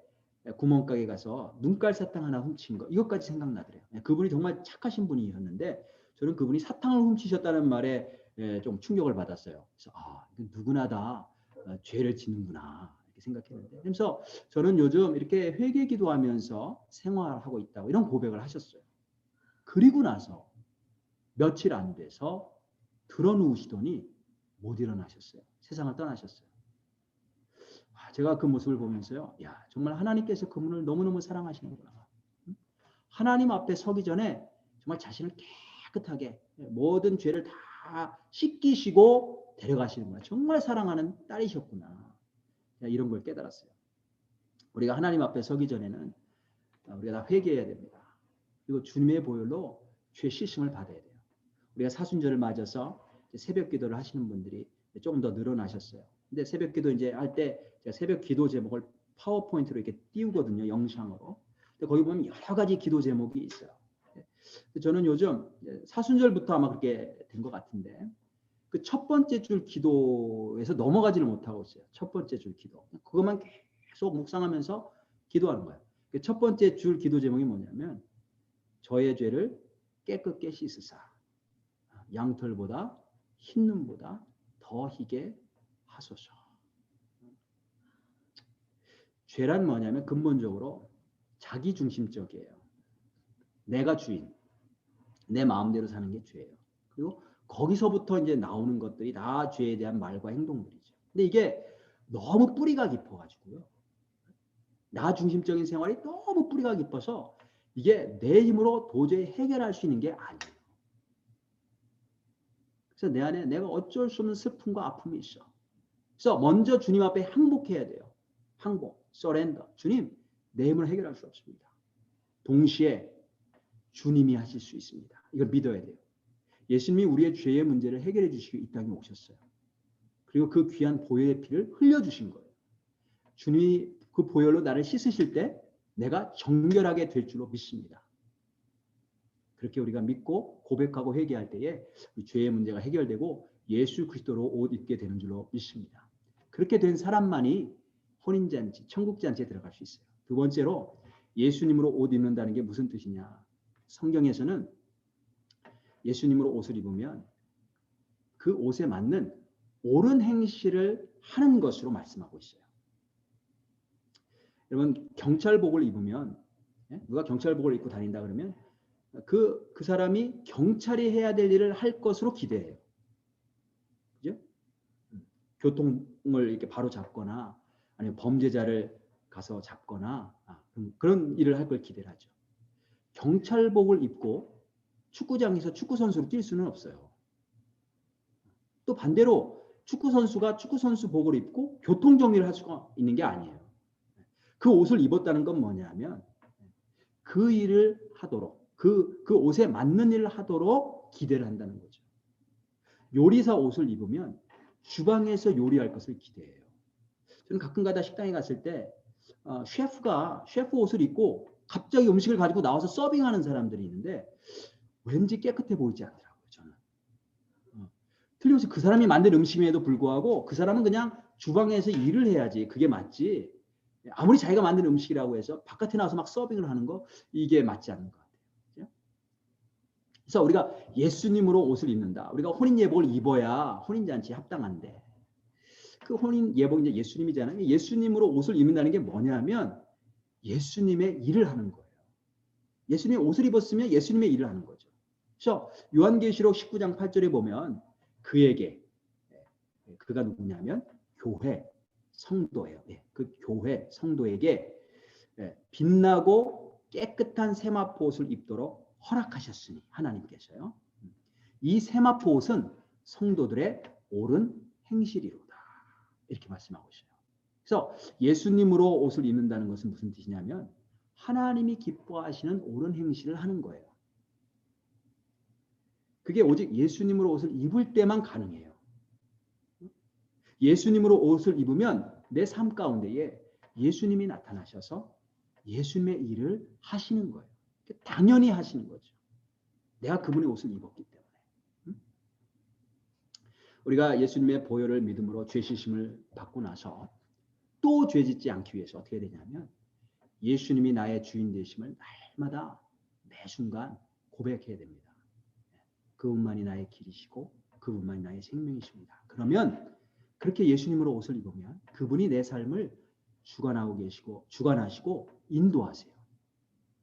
구멍가게 가서 눈깔 사탕 하나 훔친 거 이것까지 생각나더래요. 그분이 정말 착하신 분이었는데 저는 그분이 사탕을 훔치셨다는 말에 좀 충격을 받았어요. 그래서 누구나 다 죄를 짓는구나 이렇게 생각했는데 그래서 저는 요즘 이렇게 회개 기도하면서 생활하고 있다고 이런 고백을 하셨어요. 그리고 나서 며칠 안 돼서 드러누우시더니 못 일어나셨어요. 세상을 떠나셨어요. 제가 그 모습을 보면서요. 야, 정말 하나님께서 그분을 너무너무 사랑하시는구나. 하나님 앞에 서기 전에 정말 자신을 깨끗하게 모든 죄를 다 씻기시고 데려가시는구나. 정말 사랑하는 딸이셨구나. 이런 걸 깨달았어요. 우리가 하나님 앞에 서기 전에는 우리가 다 회개해야 됩니다. 그리고 주님의 보혈로 죄 씻음을 받아야 돼요. 우리가 사순절을 맞아서 새벽 기도를 하시는 분들이 조금 더 늘어나셨어요. 근데 새벽 기도 이제 할 때 제가 새벽 기도 제목을 파워포인트로 이렇게 띄우거든요. 영상으로. 근데 거기 보면 여러 가지 기도 제목이 있어요. 저는 요즘 사순절부터 아마 그렇게 된 것 같은데 그 첫 번째 줄 기도에서 넘어가지를 못하고 있어요. 첫 번째 줄 기도. 그것만 계속 묵상하면서 기도하는 거예요. 첫 번째 줄 기도 제목이 뭐냐면 저의 죄를 깨끗게 씻으사 양털보다 흰 눈보다 더 희게 하소서. 죄란 뭐냐면 근본적으로 자기중심적이에요. 내가 주인, 내 마음대로 사는 게 죄예요. 그리고 거기서부터 이제 나오는 것들이 다 죄에 대한 말과 행동들이죠. 근데 이게 너무 뿌리가 깊어가지고요. 나 중심적인 생활이 너무 뿌리가 깊어서 이게 내 힘으로 도저히 해결할 수 있는 게 아니에요. 그래서 내 안에 내가 어쩔 수 없는 슬픔과 아픔이 있어. 그래서 먼저 주님 앞에 항복해야 돼요. 항복, 서렌더. 주님, 내 힘으로 해결할 수 없습니다. 동시에 주님이 하실 수 있습니다. 이걸 믿어야 돼요. 예수님이 우리의 죄의 문제를 해결해 주시기 이 땅에 오셨어요. 그리고 그 귀한 보혈의 피를 흘려주신 거예요. 주님이 그 보혈로 나를 씻으실 때 내가 정결하게 될 줄로 믿습니다. 그렇게 우리가 믿고 고백하고 회개할 때에 우리 죄의 문제가 해결되고 예수 그리스도로 옷 입게 되는 줄로 믿습니다. 그렇게 된 사람만이 혼인잔치, 천국잔치에 들어갈 수 있어요. 두 번째로 예수님으로 옷 입는다는 게 무슨 뜻이냐. 성경에서는 예수님으로 옷을 입으면 그 옷에 맞는 옳은 행실을 하는 것으로 말씀하고 있어요. 여러분 경찰복을 입으면 누가 경찰복을 입고 다닌다 그러면 그 사람이 경찰이 해야 될 일을 할 것으로 기대해요. 그죠? 교통을 이렇게 바로 잡거나 아니면 범죄자를 가서 잡거나 그런 일을 할 걸 기대를 하죠. 경찰복을 입고 축구장에서 축구선수로 뛸 수는 없어요. 또 반대로 축구선수가 축구선수복을 입고 교통정리를 할 수가 있는 게 아니에요. 그 옷을 입었다는 건 뭐냐면 그 일을 하도록 그 옷에 맞는 일을 하도록 기대를 한다는 거죠. 요리사 옷을 입으면 주방에서 요리할 것을 기대해요. 저는 가끔가다 식당에 갔을 때 셰프 옷을 입고 갑자기 음식을 가지고 나와서 서빙하는 사람들이 있는데 왠지 깨끗해 보이지 않더라고요. 저는. 틀림없이 그 사람이 만든 음식임에도 불구하고 그 사람은 그냥 주방에서 일을 해야지 그게 맞지. 아무리 자기가 만든 음식이라고 해서 바깥에 나와서 막 서빙을 하는 거 이게 맞지 않는 것 같아요. 그렇죠? 그래서 우리가 예수님으로 옷을 입는다. 우리가 혼인 예복을 입어야 혼인잔치에 합당한데 그 혼인 예복이 이제 예수님이잖아요. 예수님으로 옷을 입는다는 게 뭐냐면 예수님의 일을 하는 거예요. 예수님의 옷을 입었으면 예수님의 일을 하는 거죠. 그래서 요한계시록 19장 8절에 보면 그에게 그가 누구냐면 교회 성도예요. 그 교회 성도에게 빛나고 깨끗한 세마포 옷을 입도록 허락하셨으니 하나님께서요. 이 세마포 옷은 성도들의 옳은 행실이로다. 이렇게 말씀하고 있어요. 그래서 예수님으로 옷을 입는다는 것은 무슨 뜻이냐면 하나님이 기뻐하시는 옳은 행실을 하는 거예요. 그게 오직 예수님으로 옷을 입을 때만 가능해요. 예수님으로 옷을 입으면 내 삶 가운데에 예수님이 나타나셔서 예수님의 일을 하시는 거예요. 당연히 하시는 거죠. 내가 그분의 옷을 입었기 때문에. 우리가 예수님의 보혈을 믿음으로 죄 씻음을 받고 나서 또 죄 짓지 않기 위해서 어떻게 되냐면 예수님이 나의 주인 되심을 날마다 매 순간 고백해야 됩니다. 그분만이 나의 길이시고 그분만이 나의 생명이십니다. 그러면 그렇게 예수님으로 옷을 입으면 그분이 내 삶을 주관하시고 인도하세요.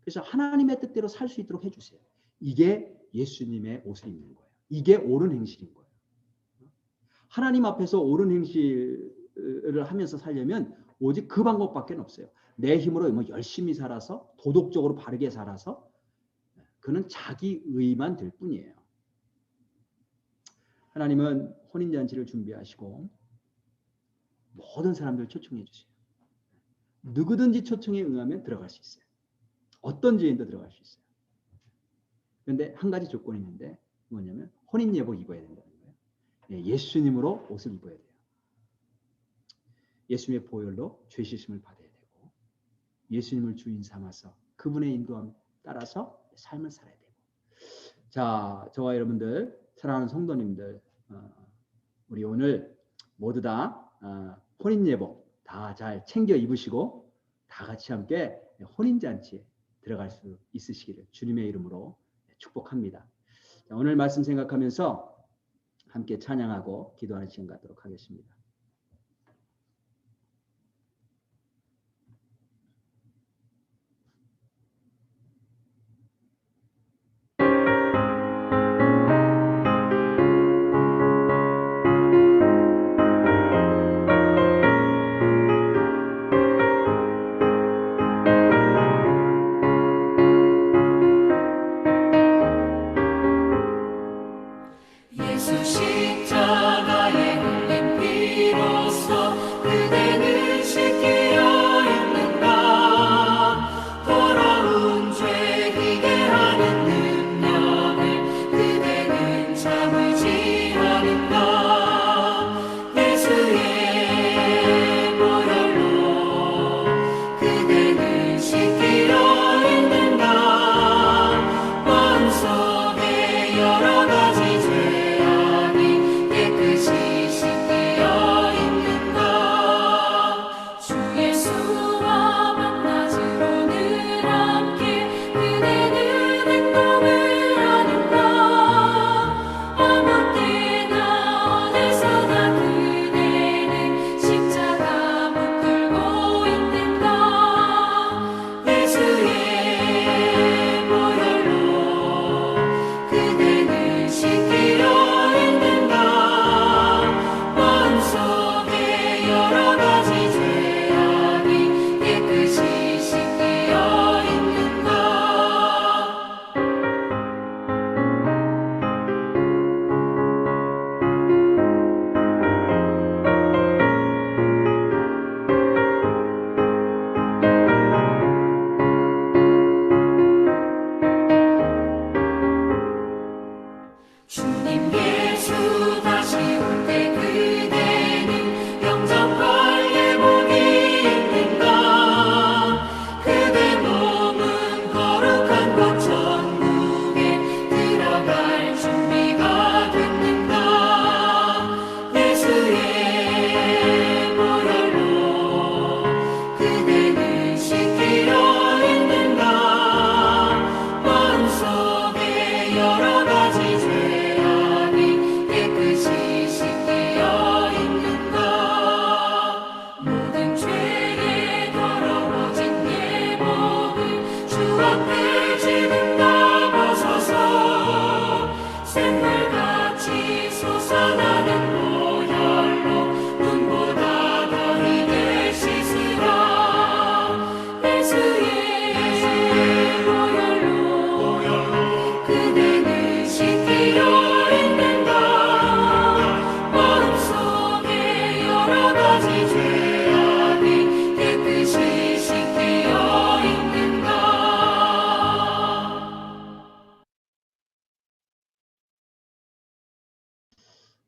그래서 하나님의 뜻대로 살 수 있도록 해주세요. 이게 예수님의 옷을 입는 거예요. 이게 옳은 행실인 거예요. 하나님 앞에서 옳은 행실을 하면서 살려면 오직 그 방법밖에 없어요. 내 힘으로 뭐 열심히 살아서 도덕적으로 바르게 살아서 그는 자기 의만 될 뿐이에요. 하나님은 혼인잔치를 준비하시고 모든 사람들을 초청해 주세요. 누구든지 초청에 응하면 들어갈 수 있어요. 어떤 죄인도 들어갈 수 있어요. 그런데 한 가지 조건이 있는데 뭐냐면 혼인 예복 입어야 된다는 거예요. 예수님으로 옷을 입어야 돼요. 예수님의 보혈로 죄 씻음을 받아야 되고 예수님을 주인 삼아서 그분의 인도함 따라서 삶을 살아야 되고. 자, 저와 여러분들 사랑하는 성도님들, 우리 오늘 모두 다 혼인 예복 다 잘 챙겨 입으시고 다 같이 함께 혼인잔치에 들어갈 수 있으시기를 주님의 이름으로 축복합니다. 자, 오늘 말씀 생각하면서 함께 찬양하고 기도하는 시간 갖도록 하겠습니다. 예수 십자가에 흘린 피로써 그대는 씻기려 있는가. 더러운 죄 희게 하는 능력을 그대는 참을지 않은가. 예수의 보혈로 그대는 씻기려 있는가. 마음속에 여러 가지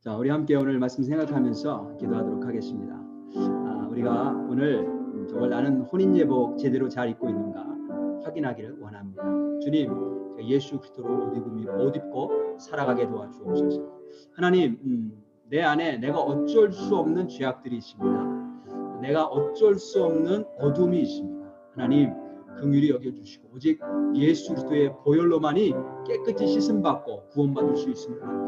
자, 우리 함께 오늘 말씀 생각하면서 기도하도록 하겠습니다. 우리가 오늘 정말 나는 혼인 예복 제대로 잘 입고 있는가 확인하기를 원합니다. 주님, 예수 그리스도로 옷 입고 살아가게 도와주옵소서. 하나님, 내 안에 내가 어쩔 수 없는 죄악들이 있습니다. 내가 어쩔 수 없는 어둠이 있습니다. 하나님, 긍휼히 여겨주시고 오직 예수 그리스도의 보혈로만이 깨끗이 씻음받고 구원받을 수 있음을 압니다.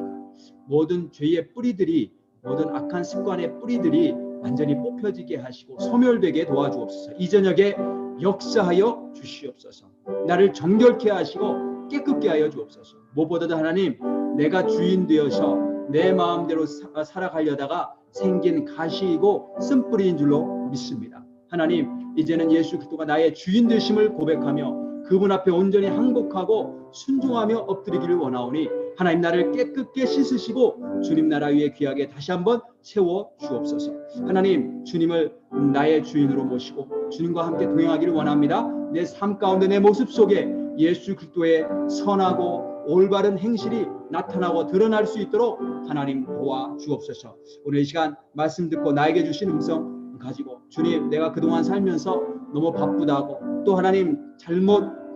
모든 죄의 뿌리들이, 모든 악한 습관의 뿌리들이 완전히 뽑혀지게 하시고 소멸되게 도와주옵소서. 이 저녁에 역사하여 주시옵소서. 나를 정결케 하시고 깨끗게 하여 주옵소서. 무엇보다도 하나님, 내가 주인 되어서 내 마음대로 살아가려다가 생긴 가시이고 쓴뿌리인 줄로 믿습니다. 하나님 이제는 예수 그리스도가 나의 주인 되심을 고백하며 그분 앞에 온전히 항복하고 순종하며 엎드리기를 원하오니 하나님 나를 깨끗게 씻으시고 주님 나라 위에 귀하게 다시 한번 세워 주옵소서. 하나님 주님을 나의 주인으로 모시고 주님과 함께 동행하기를 원합니다. 내 삶 가운데 내 모습 속에 예수 그리스도의 선하고 올바른 행실이 나타나고 드러날 수 있도록 하나님 도와 주옵소서. 오늘 이 시간 말씀 듣고 나에게 주신 음성 가지고 주님 내가 그동안 살면서 너무 바쁘다고 또 하나님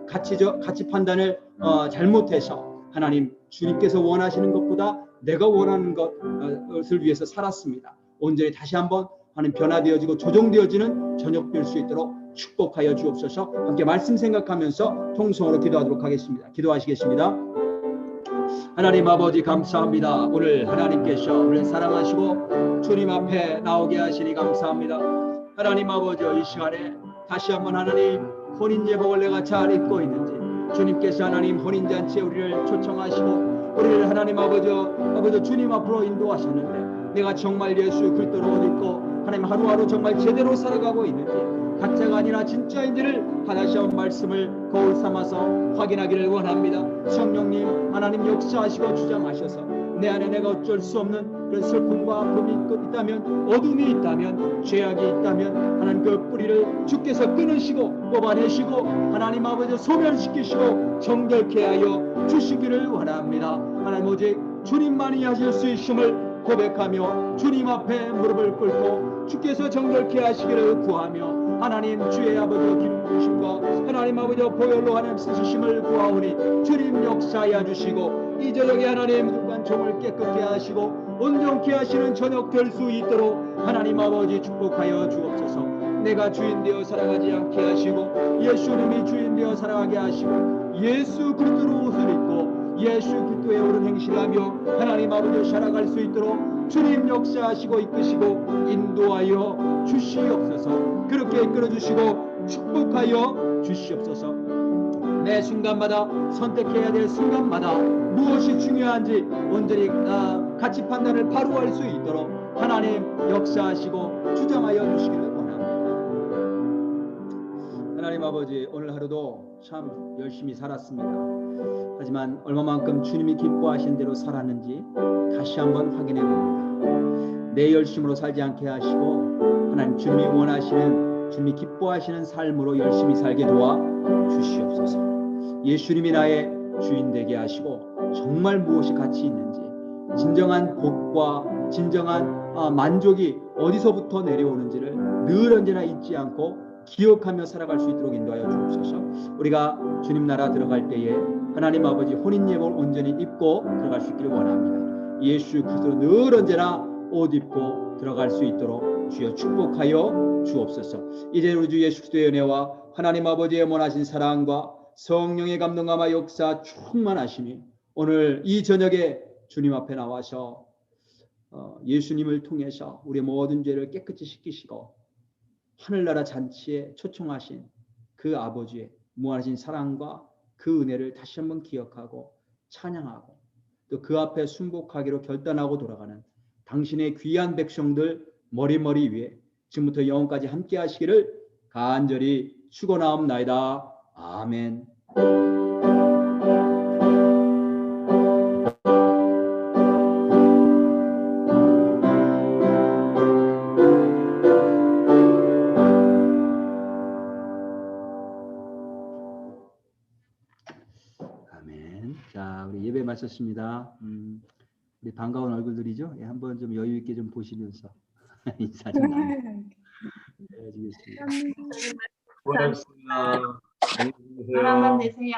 가치 판단을 잘못해서 하나님 주님께서 원하시는 것보다 내가 원하는 것을 위해서 살았습니다. 온전히 다시 한번 하나님 변화되어지고 조정되어지는 저녁 될 수 있도록 축복하여 주옵소서. 함께 말씀 생각하면서 통성으로 기도하도록 하겠습니다. 기도하시겠습니다. 하나님 아버지 감사합니다. 오늘 하나님께서 우리를 사랑하시고 주님 앞에 나오게 하시니 감사합니다. 하나님 아버지 이 시간에 다시 한번 하나님 혼인예복을 내가 잘 입고 있는지 주님께서 하나님 혼인잔치에 우리를 초청하시고 우리를 하나님 아버지 주님 앞으로 인도하셨는데 내가 정말 예수 그리스도로 옷 입고 하나님 하루하루 정말 제대로 살아가고 있는지 가짜가 아니라 진짜인지를 다시 한번 말씀을 거울 삼아서 확인하기를 원합니다. 성령님 하나님 역사하시고 주장하셔서 내 안에 내가 어쩔 수 없는 그런 슬픔과 아픔이 있다면 어둠이 있다면 죄악이 있다면 하나님 그 뿌리를 주께서 끊으시고 뽑아내시고 하나님 아버지 소멸시키시고 정결케 하여 주시기를 원합니다. 하나님 오직 주님만이 하실 수 있음을 고백하며 주님 앞에 무릎을 꿇고 주께서 정결케 하시기를 구하며 하나님 주의 아버지 기름 부으심과 하나님 아버지 보혈로 하나님 쓰시심을 구하오니 주님 역사하여 주시고 이 저녁에 하나님 누간 종을 깨끗게 하시고 온전케 하시는 저녁 될 수 있도록 하나님 아버지 축복하여 주옵소서. 내가 주인 되어 살아가지 않게 하시고 예수님이 주인 되어 살아가게 하시고 예수 그리스도로 옷을 입고 예수 그리스도의 옳은 행실을 하며 하나님 아버지 살아갈 수 있도록 주님 역사하시고 이끄시고 인도하여 주시옵소서. 그렇게 이끌어 주시고 축복하여 주시옵소서. 매 순간마다 선택해야 될 순간마다 무엇이 중요한지 온전히 가치 판단을 바로 할 수 있도록 하나님 역사하시고 주장하여 주시기를 원합니다. 하나님 아버지 오늘 하루도 참 열심히 살았습니다. 하지만 얼마만큼 주님이 기뻐하신 대로 살았는지 다시 한번 확인해 봅니다. 내 열심으로 살지 않게 하시고 하나님 주님이 원하시는 주님이 기뻐하시는 삶으로 열심히 살게 도와 주시옵소서. 예수님이 나의 주인 되게 하시고 정말 무엇이 가치 있는지 진정한 복과 진정한 만족이 어디서부터 내려오는지를 늘 언제나 잊지 않고 기억하며 살아갈 수 있도록 인도하여 주옵소서. 우리가 주님 나라 들어갈 때에 하나님 아버지 혼인예복을 온전히 입고 들어갈 수 있기를 원합니다. 예수 그리스도로 늘 언제나 옷 입고 들어갈 수 있도록 주여 축복하여 주옵소서. 이제 우리 주 예수 그리스도의 은혜와 하나님 아버지의 원하신 사랑과 성령의 감동감화 역사 충만하시니 오늘 이 저녁에 주님 앞에 나와서 예수님을 통해서 우리의 모든 죄를 깨끗이 씻기시고 하늘나라 잔치에 초청하신 그 아버지의 무한하신 사랑과 그 은혜를 다시 한번 기억하고 찬양하고 또 그 앞에 순복하기로 결단하고 돌아가는 당신의 귀한 백성들 머리머리 위에 지금부터 영원까지 함께 하시기를 간절히 축원하옵나이다. 아멘. 아멘. 자, 우리 예배 마쳤습니다. 우리 반가운 얼굴들이죠? 예, 한번 좀 여유 있게 좀 보시면서 인사 좀 나누겠습니다. 고맙습니다. 사랑만 되세요.